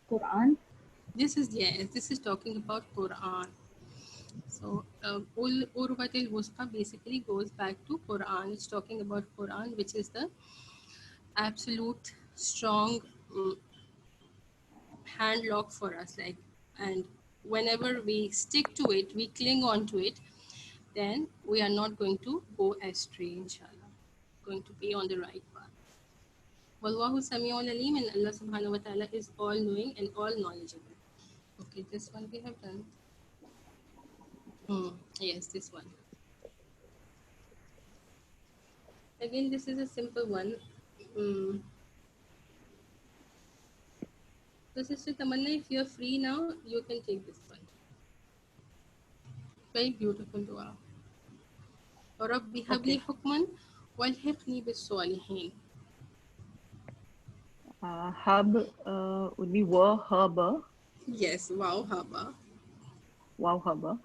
S4: Quran.
S1: This is talking about Quran. So Urwatil Wusqa basically goes back to Quran. It's talking about Quran, which is the absolute strong hand lock for us, like, and whenever we stick to it, we cling on to it, then we are not going to go astray, inshallah. Going to be on the right path. Wallahu Sami'un Alim, and Allah subhanahu wa ta'ala is all knowing and all knowledgeable. Okay, this one we have done. Yes, this one. Again, this is a simple one. So Sister Tamanna, if you're free now, you can take this one. Very beautiful dua. رَبِّ هَبْ لِي حُكْمًا وَالْحِقْنِي بِالصَّالِحِينَ.
S9: Hub would be were harbor.
S1: Yes, wow, haba.
S9: Wow, harbor.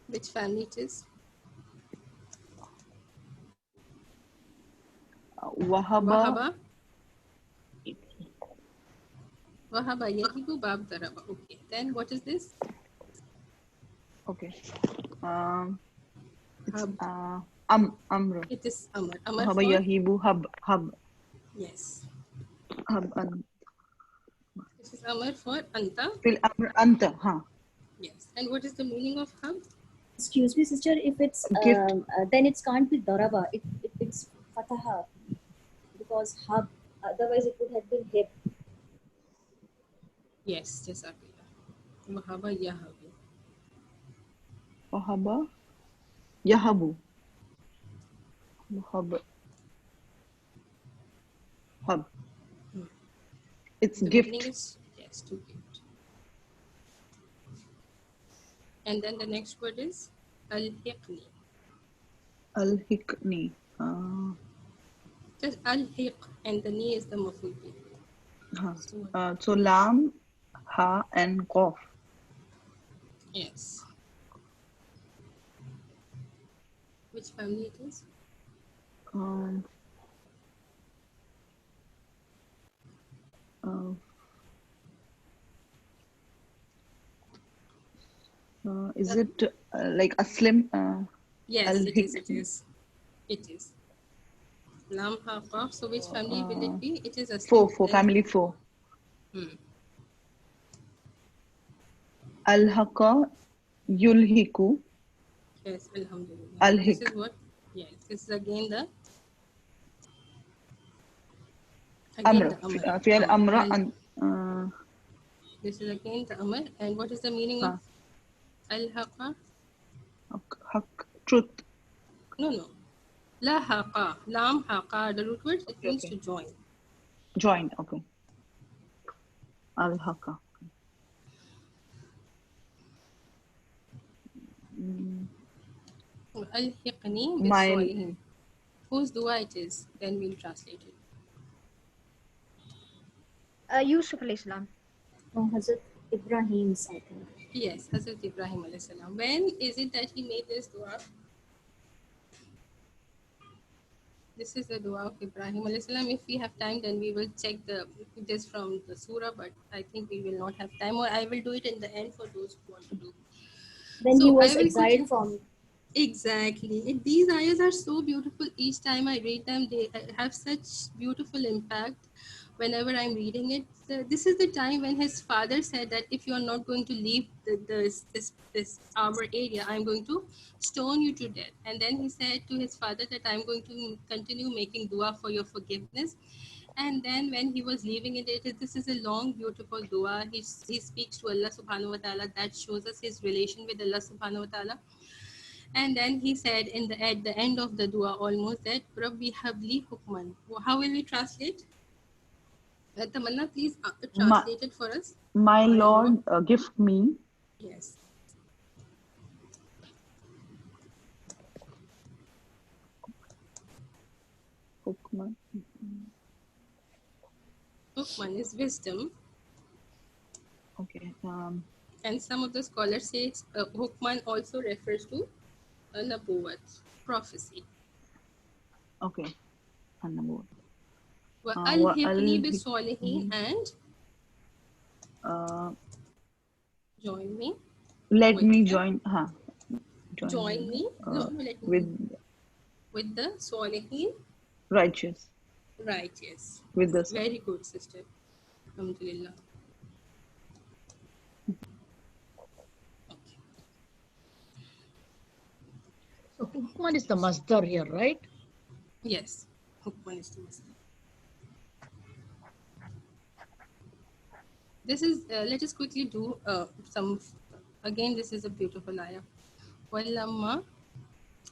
S1: Which family it is?
S9: Wahaba.
S1: Wahaba yahibu bab daraba. Okay, then what is this?
S9: Okay. It's
S1: Hub.
S9: Amr.
S1: It is Amr. Amr
S9: Haba
S1: for?
S9: yahibu hub.
S1: Yes.
S9: Hub
S1: This is Amr for Anta.
S9: Fil Amr Anta. Huh.
S1: Yes. And what is the meaning of hub?
S4: Excuse me, sister. If it's
S9: Gift.
S4: then it can't be daraba. It's fataha because hub. Otherwise, it would have been hib.
S1: Yes, jazakallah. Wahaba yahabu.
S9: Wahaba yahabu. Hub. It's
S1: The
S9: gift.
S1: meaning is, yes, to gift. And then the next word is al-hiqni.
S9: Al-hikni.
S1: Just al-hiq, and the ni is the maful bih.
S9: So lam, ha, and qaf.
S1: Yes. Which family it is?
S9: Is it like a slim?
S1: Yes, it is.
S9: al-hikni.
S1: It is. It is. Lam ha qaf. So which family will it be? It is a
S9: Four, family 4. Al-haqa yulhiku.
S1: Yes, alhamdulillah.
S9: Al-hik.
S1: This is what? Yes, this is again the
S9: Amr.
S1: amr.
S9: Fi'al amra.
S1: This is again the amr. And what is the meaning of al-haqa?
S9: Haq, truth.
S1: No. La haqa. Lam haqa. The root word, it means to join.
S9: Join, okay. Al-haqa.
S1: Al-hiqni bis-salihin. Whose dua it is? Then we'll translate it.
S5: Yusuf alayhi salam.
S4: From Hazrat Ibrahim's, I think.
S1: Yes, Hazrat Ibrahim alayhi salam. When is it that he made this dua? This is the dua of Ibrahim alayhi salam. If we have time, then we will check this from the surah, but I think we will not have time, or I will do it in the end for those who want to do.
S4: When he was exiled from.
S1: Exactly. These ayahs are so beautiful. Each time I read them, they have such beautiful impact. Whenever I'm reading it, this is the time when his father said that if you are not going to leave this our area, I'm going to stone you to death. And then he said to his father that I'm going to continue making dua for your forgiveness. And then when he was leaving it, this is a long, beautiful dua. He speaks to Allah subhanahu wa ta'ala. That shows us his relation with Allah subhanahu wa ta'ala. And then he said at the end of the dua almost that Rabbi habli hukman. How will we translate? Tamanna, please translate it for us.
S9: My Lord, gift me.
S1: Yes.
S9: Hukman.
S1: Hukman is wisdom.
S9: Okay.
S1: And some of the scholars say hukman also refers to a nabuwat, prophecy.
S9: Okay. An-nabuwat.
S1: Al-hiqni bis-salihin, and join me.
S9: Let me join.
S1: Join me. With the salihin.
S9: Righteous.
S1: Righteous.
S9: With the
S1: very good, sister. Alhamdulillah.
S3: So hukman is the masdar here, right?
S1: Yes, hukman is the masdar. This is, let us quickly do some, again, this is a beautiful ayah. Walamma,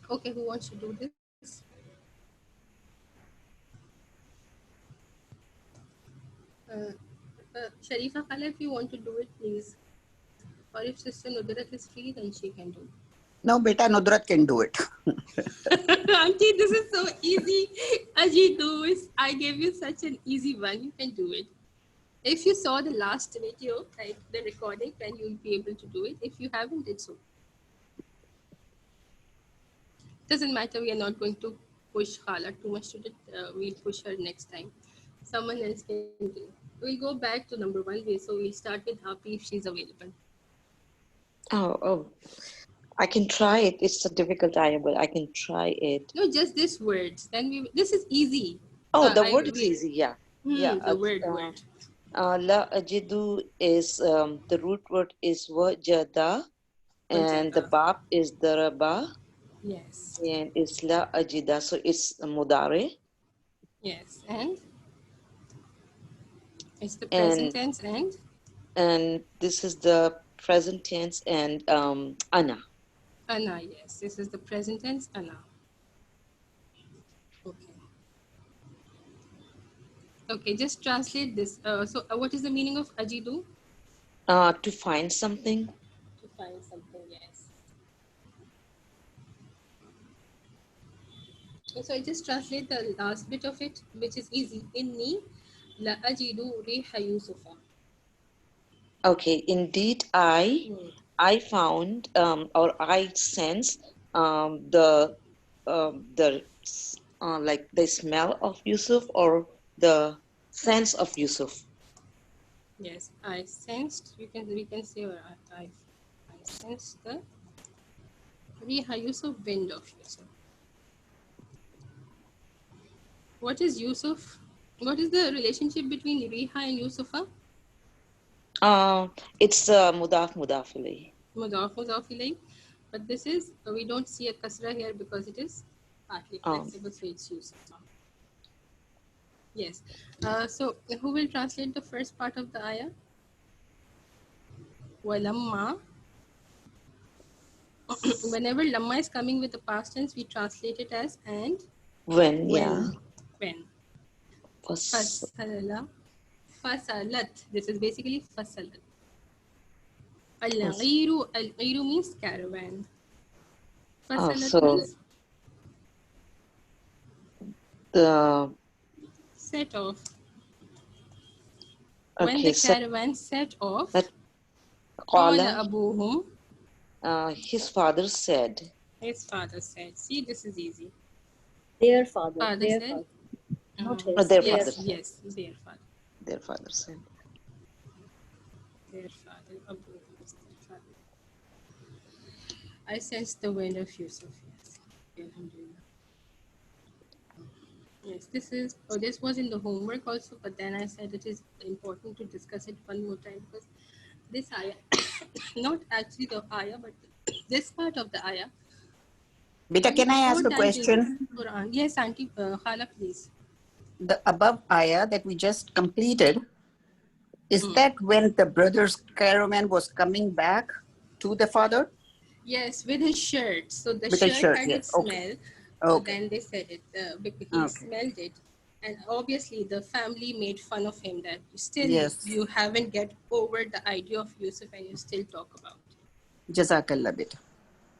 S1: okay, who wants to do this? Sharifa Khala, if you want to do it, please. Or if Sister Nudrat is free, then she can do it.
S10: No, beta, Nudrat can do it.
S1: Auntie, this is so easy. Ajit, do it. I gave you such an easy one. You can do it. If you saw the last video, like the recording, then you'll be able to do it. If you haven't, it's okay. Doesn't matter. We are not going to push Khala too much to it. We'll push her next time. Someone else can do. We'll go back to number 1. So we'll start with Happy if she's available.
S2: Oh. I can try it. It's a difficult ayah, but I can try it.
S1: No, just this words. Then this is easy.
S2: Oh, the word is easy. Yeah. Yeah.
S1: The word.
S2: La ajidu is the root word is wajada, and the bab is daraba.
S1: Yes.
S2: And it's la ajida, so it's mudare.
S1: Yes, and it's the present tense
S2: and this is the present tense and ana.
S1: Ana, yes. This is the present tense ana. Okay. Okay, just translate this. So what is the meaning of ajidu?
S2: To find something.
S1: To find something, yes. So I just translate the last bit of it, which is easy. Inni la ajidu riha Yusufa.
S2: Okay, indeed, I found or I sense the like the smell of Yusuf or the sense of Yusuf.
S1: Yes, I sensed. We can say I sensed the riha Yusuf, wind of Yusuf. What is Yusuf? What is the relationship between riha and Yusufa?
S2: It's mudaf ilay.
S1: Mudaf ilay. But this is, we don't see a kasra here because it is partly flexible, so it's Yusufa. Yes. So who will translate the first part of the ayah? Walamma. Whenever lamma is coming with the past tense, we translate it as and.
S2: When, yeah.
S1: When. Fasala. Fasalat. This is basically fasalat. Al-ghiru. Al-ghiru means caravan. Fasalat means
S2: the
S1: set off.
S2: Okay,
S1: when the caravan set off,
S2: Qala
S1: abuhum.
S2: His father said.
S1: His father said. See, this is easy.
S4: Their father.
S1: Father
S4: Their
S1: said.
S4: father. Not his.
S2: Their
S1: yes,
S2: father said.
S1: yes, their father.
S2: Their father said.
S1: Their father. Abuhum is their father. I sensed the wind of Yusuf. Yes. Alhamdulillah. Yes, this was in the homework also, but then I said it is important to discuss it one more time because this ayah, not actually the ayah, but this part of the ayah.
S10: Beta, can I ask a question?
S1: Quran. Yes, Auntie Khala, please.
S10: The above ayah that we just completed, is that when the brother's caravan was coming back to the father?
S1: Yes, with his shirt. So the
S10: with
S1: shirt had
S10: yes.
S1: its smell.
S10: Okay.
S1: So then they said it because he
S10: Okay.
S1: smelled it. And obviously the family made fun of him that still you haven't get over the idea of Yusuf and you still talk about it.
S10: Jazakallah beta.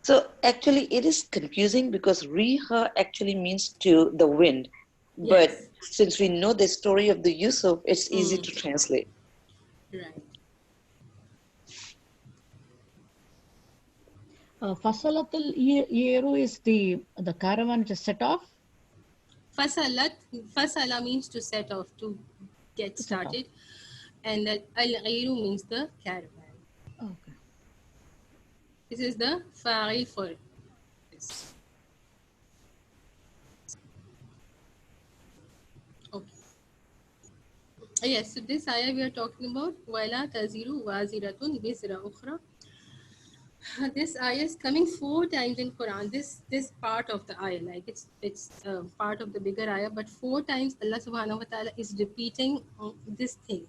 S2: So actually it is confusing because riha actually means to the wind. But
S1: Yes.
S2: since we know the story of the Yusuf, it's easy to translate.
S1: Right.
S3: Fasalatul Yeru is the caravan just set off.
S1: Fasala means to set off, to get started. And al-ghayru means the caravan.
S3: Okay.
S1: This is the fa'il for this. Okay. Yes, so this ayah we are talking about, وَلَا تَزِرُ وَازِرَةٌ وِزْرَ أُخْرَى. This ayah is coming 4 times in Quran. This part of the ayah, like it's part of the bigger ayah, but 4 times Allah Subhanahu wa Taala is repeating this thing.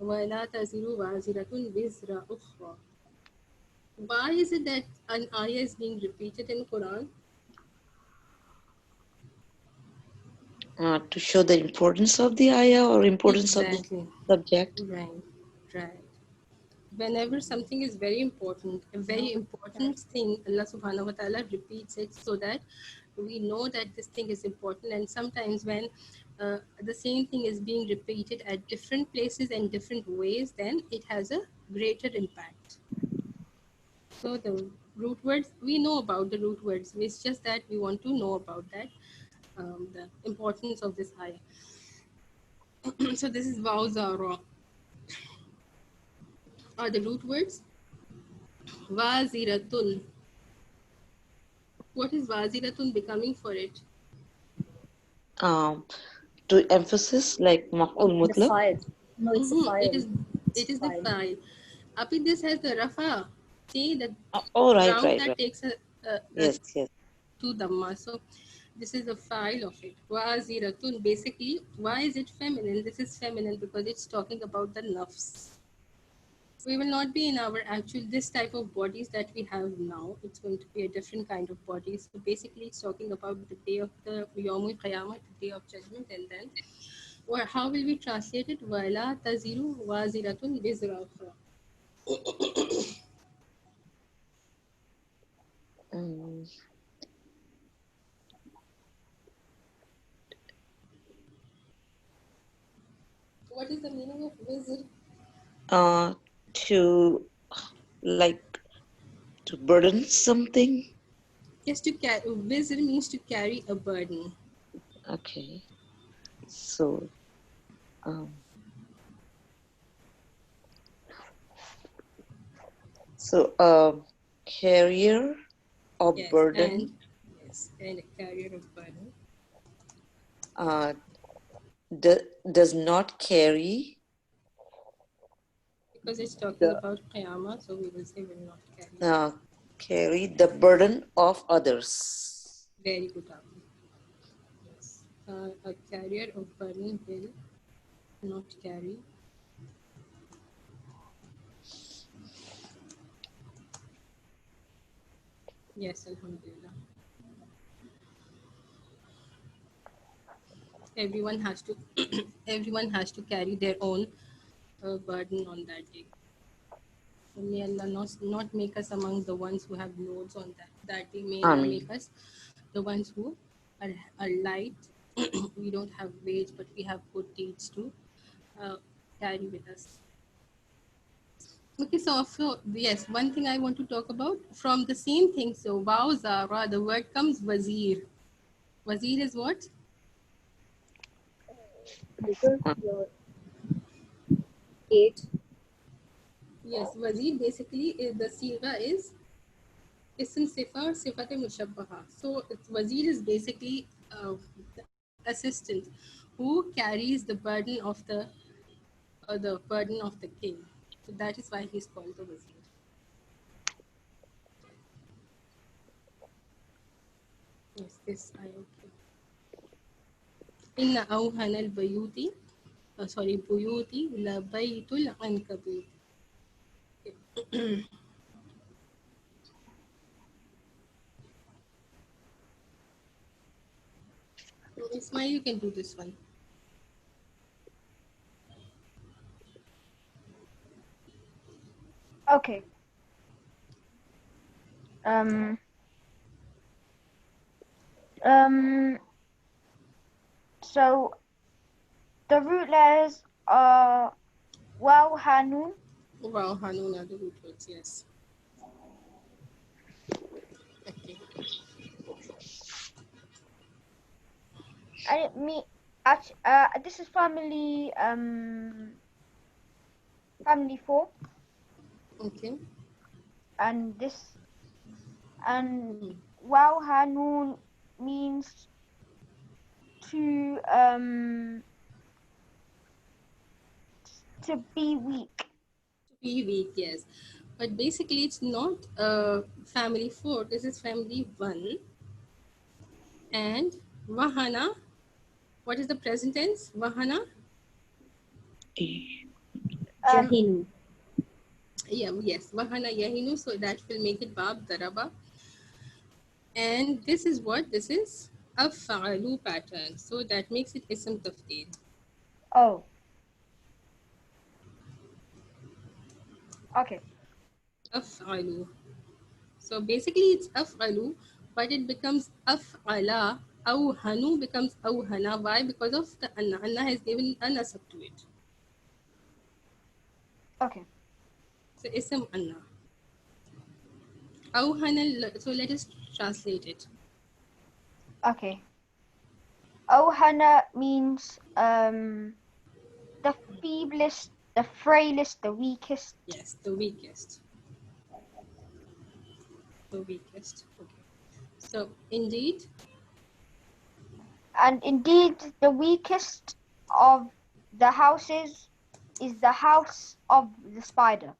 S1: وَلَا تَزِرُ وَازِرَةٌ وِزْرَ أُخْرَى. Why is it that an ayah is being repeated in Quran?
S2: To show the importance of the ayah or importance of the
S1: Exactly.
S2: subject.
S1: Right. Whenever something is very important, a very important thing, Allah subhanahu wa ta'ala repeats it so that we know that this thing is important. And sometimes when the same thing is being repeated at different places and different ways, then it has a greater impact. So the root words, we know about the root words. It's just that we want to know about that, the importance of this ayah. So this is Waw Zara. Are the root words? Waziratun. What is waziratun becoming for it?
S2: To emphasis like maf'ul
S4: The
S2: mutlaq.
S4: file. No, it's a
S1: It
S4: file.
S1: is.
S4: It's a
S1: It is the
S4: file.
S1: file. Up in this has the rafa. See the
S2: Oh, right.
S1: round that takes a
S2: Yes.
S1: to dhamma. So this is the file of it. Waziratun. Basically, why is it feminine? This is feminine because it's talking about the nafs. We will not be in our actual this type of bodies that we have now. It's going to be a different kind of body. So basically, it's talking about the day of the Yawmul Qiyamah, the day of judgment, and then, or how will we translate it? Wala taziru waziratun bizra ukhra. What is the meaning of wizr?
S2: To like to burden something.
S1: Yes, to carry. Wizr means to carry a burden.
S2: Okay. So carrier of
S1: Yes,
S2: burden
S1: and a carrier of burden.
S2: does not carry
S1: Because it's talking
S2: the
S1: about Qiyamah, so we will say will not
S2: carry the burden of others.
S1: Very good, Abu. Yes. A carrier of burden will not carry. Yes, Alhamdulillah. Everyone has to everyone has to carry their own burden on that day. So may Allah not make us among the ones who have loads on that day. May Allah make us the ones who are light. We don't have wage, but we have good deeds to carry with us. Okay, so yes, one thing I want to talk about from the same thing. So Waw Zara, the word comes wazir. Wazir is what?
S4: Your 8.
S1: Yes, wazir basically is the siga is ism sifa or sifat mushabbaha. So wazir is basically the assistant who carries the burden of the burden of the king. So that is why he's called the wazir. Yes, this I okay. Inna awhana al-bayuti, buyuti la baytul ankabut. Ismail, you can do this one.
S5: Okay. So the root letters are Waw, Hanun.
S1: Wow, Hanun are the root words, yes. Okay.
S5: And it me this is family 4,
S1: Okay.
S5: and Waw, Hanun means to to be weak.
S1: To be weak, yes. But basically, it's not family 4. This is family 1. And Vahana. What is the present tense? Vahana?
S4: Yahinu.
S1: Yeah, yes. Vahana Yahinu. So that will make it Bab Daraba. And this is what? This is Af'alu pattern. So that makes it Ism Tafdeel.
S5: Oh. Okay.
S1: Af'alu. So basically it's Af'alu, but it becomes Af'ala. Awhanu becomes Awhana. Why? Because of the Anna. Anna has given a nasab to it.
S5: Okay.
S1: So Ism Anna. Awhana, so let us translate it.
S5: Okay. Ohana means the feeblest, the frailest, the weakest.
S1: Yes, the weakest. The weakest. Okay. So indeed,
S5: And indeed, the weakest of the houses is the house of the spider.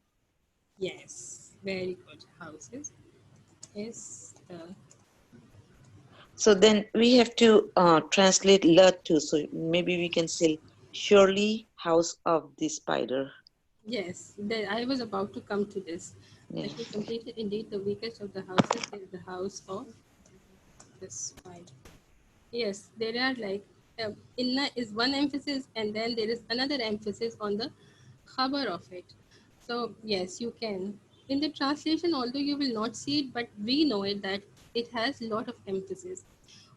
S1: yes, very good. Houses is the.
S2: So then we have to translate la too. So maybe we can say surely house of the spider.
S1: Yes, I was about to come to this.
S2: Yeah.
S1: Let me complete it. Indeed, the weakest of the houses is the house of the spider. Yes, there are like inna is one emphasis, and then there is another emphasis on the khabar of it. So yes, you can. In the translation, although you will not see it, but we know it that it has a lot of emphasis.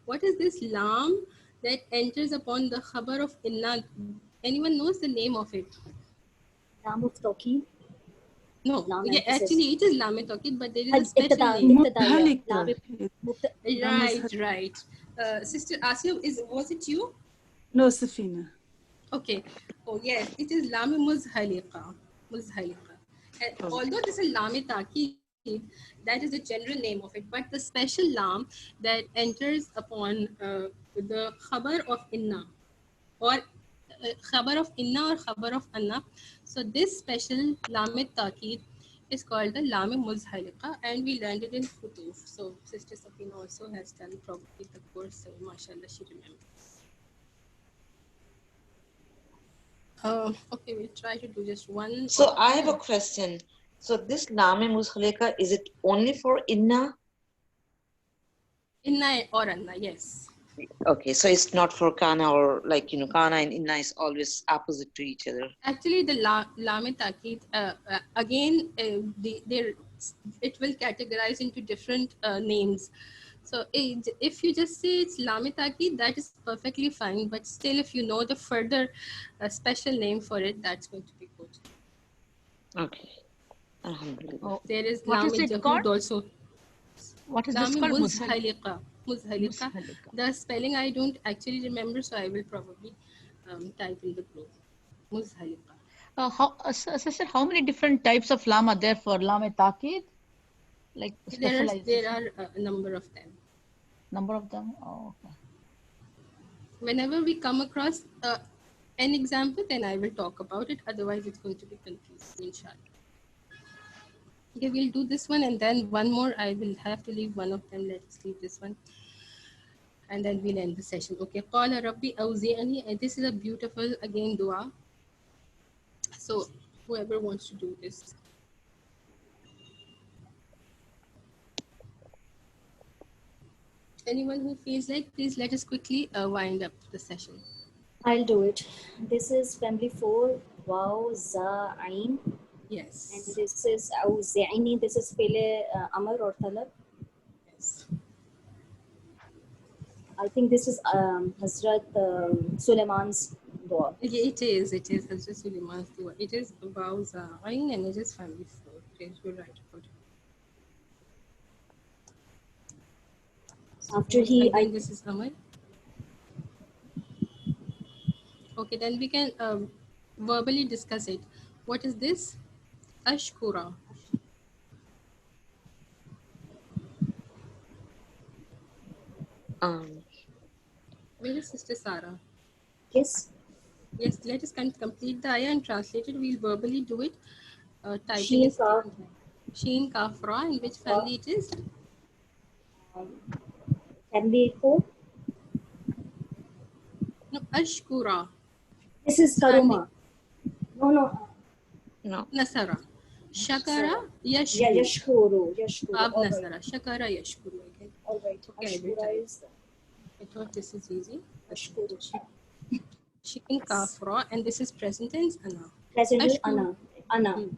S1: What is this lam that enters upon the khabar of inna? Anyone knows the name of it?
S4: Lam of Tawqeed.
S1: No,
S4: Lam
S1: yeah,
S4: emphasis.
S1: actually it is lam tawqid, but there is a special
S4: Ibtida,
S1: name.
S4: ibtidaiya. Lam
S1: Right, right. Sister Asia, was it you?
S8: No, Safina.
S1: Okay. Oh yes, it is lam muzhaliqa. Muzhaliqa. And although this is lam taqid, that is the general name of it, but the special lam that enters upon the khabar of inna or khabar of inna or khabar of anna. So this special lam taqid is called the lam muzhaliqa, and we learned it in Futuf. So Sister Safina also has done probably the course, so mashallah she remembers. Okay, we'll try to do just one.
S2: So I have a question. So this lame mushaleka, is it only for inna?
S1: Inna or anna, yes.
S2: Okay, so it's not for kana or like, kana and inna is always opposite to each other.
S1: Actually, the lam takid again, it will categorize into different names. So if you just say it's lam takid, that is perfectly fine. But still, if you know the further special name for it, that's going to be good.
S2: Okay. Alhamdulillah.
S1: There is
S3: What
S1: lam
S3: is it
S1: jahud
S3: called?
S1: also.
S3: What is
S1: Lam
S3: this called?
S1: muzhaliqa. Muzhaliqa. The spelling I don't actually remember, so I will probably type in the group. Muzhaliqa.
S3: Sister, how many different types of lam are there for lam taqid? Like specialized.
S1: There are a number of them.
S3: Number of them? Oh, okay.
S1: Whenever we come across an example, then I will talk about it. Otherwise, it's going to be confusing, inshallah. Okay, we'll do this one and then one more. I will have to leave one of them. Let's leave this one. And then we'll end the session. Okay. Qala Rabbi awzi'ani. This is a beautiful, again, dua. So whoever wants to do this. Anyone who feels like, please let us quickly wind up the session.
S4: I'll do it. This is family 4, Waw, Za, Ain.
S1: Yes.
S4: And this is Awzi'ani. This is Pele Amar or Talab.
S1: Yes.
S4: I think this is Hazrat Suleiman's dua.
S1: It is Hazrat Suleiman's dua. It is Waw, Za, Ain, and it is family 4. Okay, you're right about it.
S4: After he,
S1: I think this is Amar. Okay, then we can verbally discuss it. What is this? Ashkura. Where is Sister Sarah?
S4: Yes.
S1: Yes, let us complete the ayah and translate it. We'll verbally do it. Typing
S4: Sheen
S1: is
S4: Kaf,
S1: taking time. Sheen Kafra, in which family it is?
S4: family 4.
S1: No, Ashkura.
S4: This is
S1: Family
S4: Karuma. No.
S2: No.
S1: Nasara. Shakara
S4: Yeah,
S1: Yashkuru.
S4: Yashkuru.
S1: Ab
S4: All right.
S1: Nasara. Shakara Yashkuru again.
S4: All right.
S1: Okay,
S4: Ashkura is
S1: I thought this is easy.
S4: Ashkuru.
S1: Sheen Kafra, and this is present tense Ana.
S4: Present is
S1: Ashkuru.
S4: Ana.
S1: Hmm.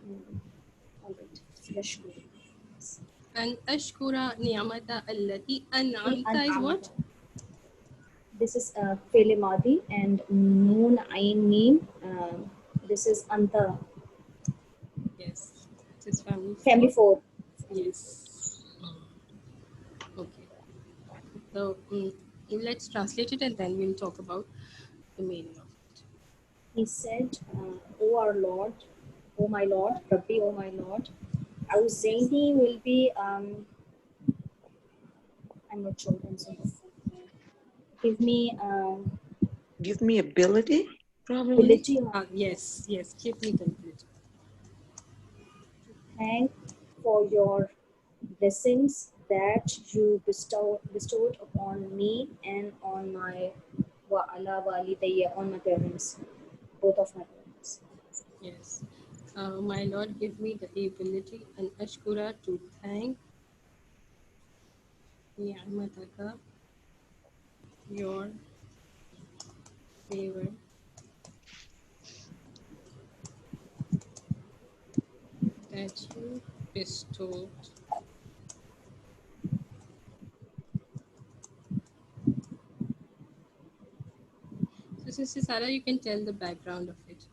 S4: All right. Yashkuru.
S1: And Ashkura Ni'amata Allati An'amta is what?
S4: This is Fele Madi and Noon Ain Mim. This is Anta.
S1: Yes. This is family 4.
S4: Family 4.
S1: Yes. Okay. So let's translate it and then we'll talk about the meaning of it.
S4: He said, O our Lord, O my Lord, Rabbi, O my Lord. Awzaini will be, I'm not sure. I'm sorry. Give me
S2: Give me ability, probably.
S4: ability.
S1: Yes, give me the ability.
S4: Thank for your blessings that you bestowed upon me and on my ala walidayya, on my parents, both of my parents.
S1: Yes. My Lord, give me the ability and ashkura to thank Ni'mataka, your favor, that you bestowed So, Sister Sarah, you can tell the background of it.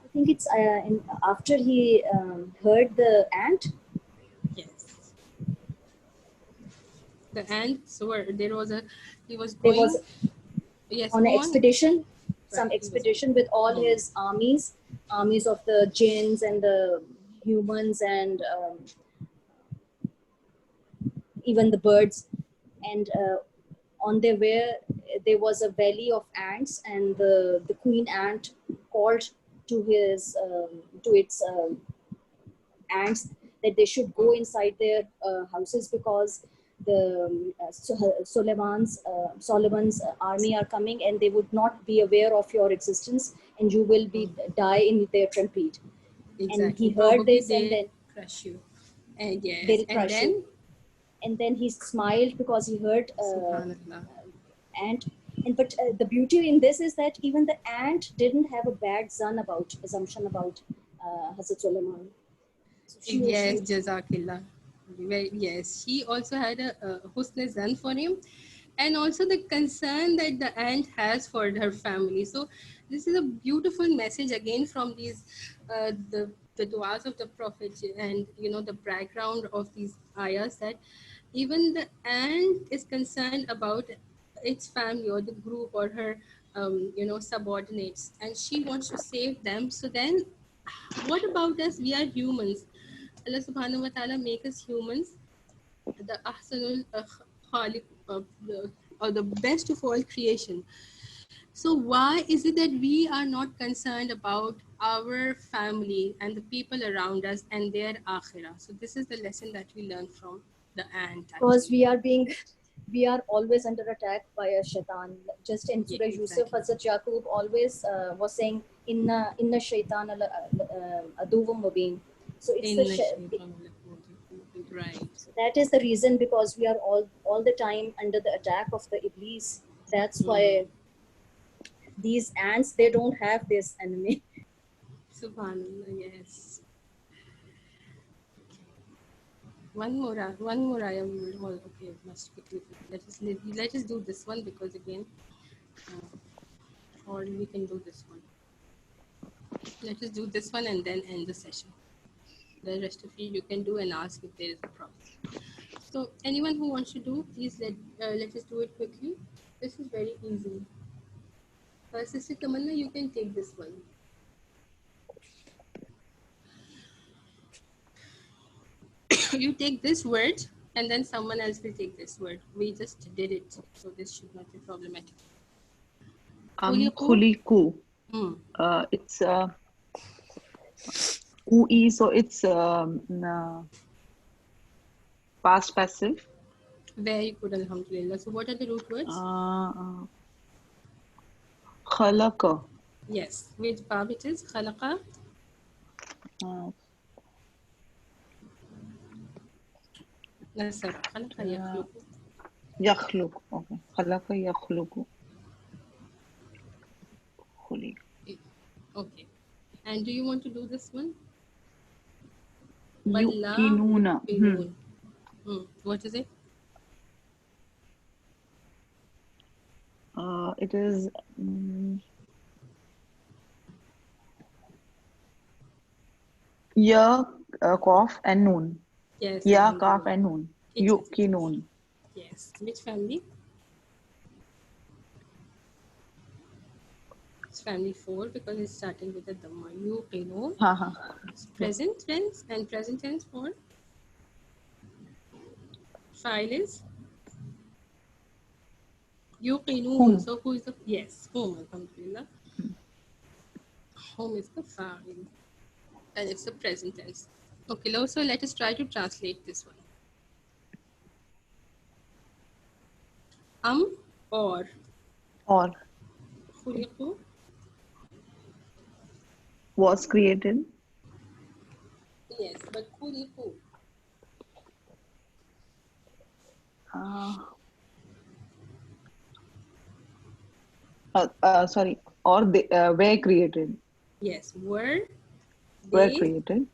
S4: I think it's after he heard the ant.
S1: Yes. The ant, so he was
S4: There
S1: going.
S4: was
S1: Yes,
S4: on an
S1: go on.
S4: expedition, some
S1: Right,
S4: expedition with all his armies of the jinns and the humans and even the birds. And on their way, there was a valley of ants, and the queen ant called to its ants that they should go inside their houses because the Solomon's army are coming, and they would not be aware of your existence, and you will be die in their trumpet.
S1: Exactly.
S4: And he heard
S1: Probably
S4: this, and then
S1: crush you. And yes,
S4: they'll
S1: and
S4: crush
S1: then
S4: you. And then he smiled because he heard
S1: Subhanallah.
S4: ant. But the beauty in this is that even the ant didn't have a bad assumption about Hazrat Solomon. So
S1: Yes, Jazakillah. Yes, she also had a husn zan for him, and also the concern that the aunt has for her family. So this is a beautiful message again from these the du'as of the Prophet, and the background of these ayahs, that even the aunt is concerned about its family or the group or her subordinates, and she wants to save them. So then what about us? We are humans. Allah subhanahu wa ta'ala make us humans, the ahsanul khaliq, or the best of all creation. So why is it that we are not concerned about our family and the people around us and their akhirah? So this is the lesson that we learn from the ant.
S4: Because we are always under attack by a shaitan. Just in Surah Yusuf, Hazrat Yaqub always was saying, Inna shaitan aduvum mubin. So it's
S1: right.
S4: So that is the reason, because we are all the time under the attack of the Iblis. That's why these ants, they don't have this enemy.
S1: Subhanallah, yes. One more ayah we will hold. Okay, must quickly. Let us do this one, because again, or we can do this one. Let us do this one and then end the session. The rest of you can do and ask if there is a problem. So anyone who wants to do, please let us do it quickly. This is very easy. Sister Tamanna, you can take this one. You take this word, and then someone else will take this word. We just did it, so this should not be problematic.
S9: Khuliku. It's ui, so it's past passive.
S1: Very good, alhamdulillah. So what are the root words?
S9: Khalaqa.
S1: Yes. Which bab it is? Khalaqa? Nasab. Khalaqa yakhluqu.
S9: Yakhluq. Okay. Khalaqa yakhluqu. Khuliq.
S1: Okay. And do you want to do this one?
S9: Yuqinuna.
S1: What is it?
S9: It is ya, qaf and noon.
S1: Yes.
S9: Ya, qaf and noon.
S1: It is.
S9: Yuqinun.
S1: Yes. Which family? It's family 4 because it's starting with a dhamma. Yuqinun. Present tense and present tense for file is yuqinun. So who is the whom, alhamdulillah. Whom is the file and it's the present tense. Okay, so let us try to translate this one. Or khuliqu
S9: was created.
S1: Yes, but khuliqu.
S9: Sorry, or they were created.
S1: Yes, were
S9: created.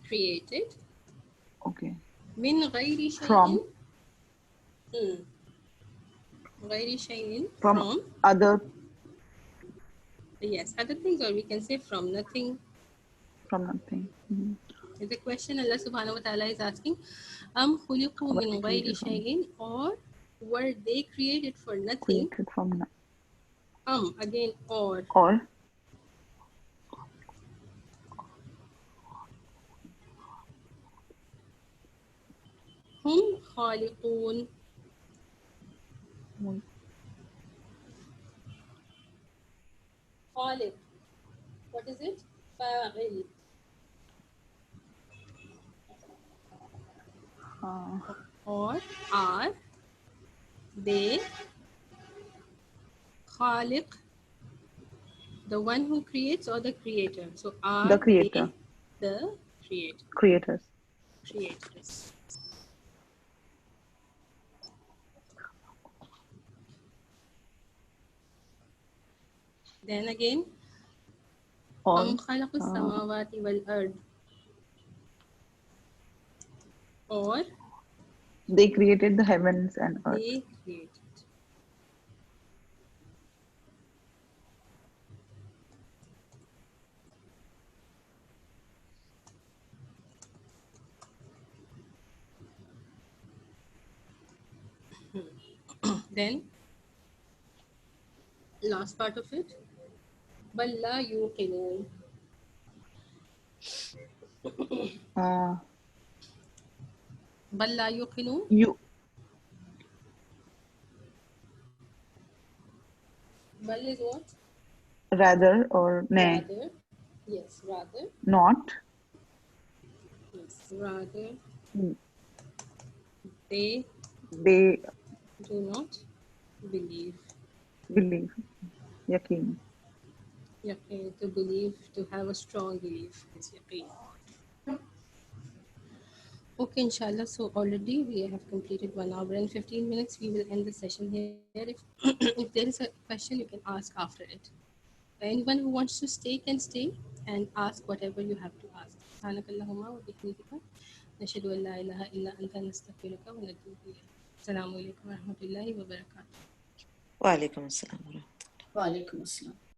S1: Created.
S9: Okay.
S1: Min ghayri
S9: From.
S1: shay'in. Ghayri shay'in.
S9: From other.
S1: Yes, other things, or we can say from nothing.
S9: From nothing.
S1: The question Allah subhanahu wa ta'ala is asking, khuliqu min ghayri shay'in, or were they created for nothing?
S9: Created from nothing.
S1: Again, or. Hum khaliqun. Khaliq. What is it? Fa'il. Or are they khaliq, the one who creates, or the creator? So are
S9: the creator.
S1: They the creator?
S9: Creators.
S1: Then again, خلق السماوات والأرض. Or
S9: they created the heavens and earth.
S1: They created. Then last part of it, بل لا يوقنون. بل لا يوقنون. Bal is what?
S9: Rather or nay?
S1: Rather. Yes, rather.
S9: Not.
S1: Yes, rather. They do not believe.
S9: Yaqeen.
S1: Yaqeen, to believe, to have a strong belief is yaqeen. Okay, inshallah. So already we have completed 1 hour and 15 minutes. We will end the session here. If there is a question, you can ask after it. Anyone who wants to stay can stay and ask whatever you have to ask. Subhanakallahumma wa bihamdika nashhadu an la ilaha illa anta nastaghfiruka wa natubu ilayk. Assalamu alaikum wa rahmatullahi wa barakatuh.
S2: Wa alaikum assalam.
S7: Wa alaikum assalam.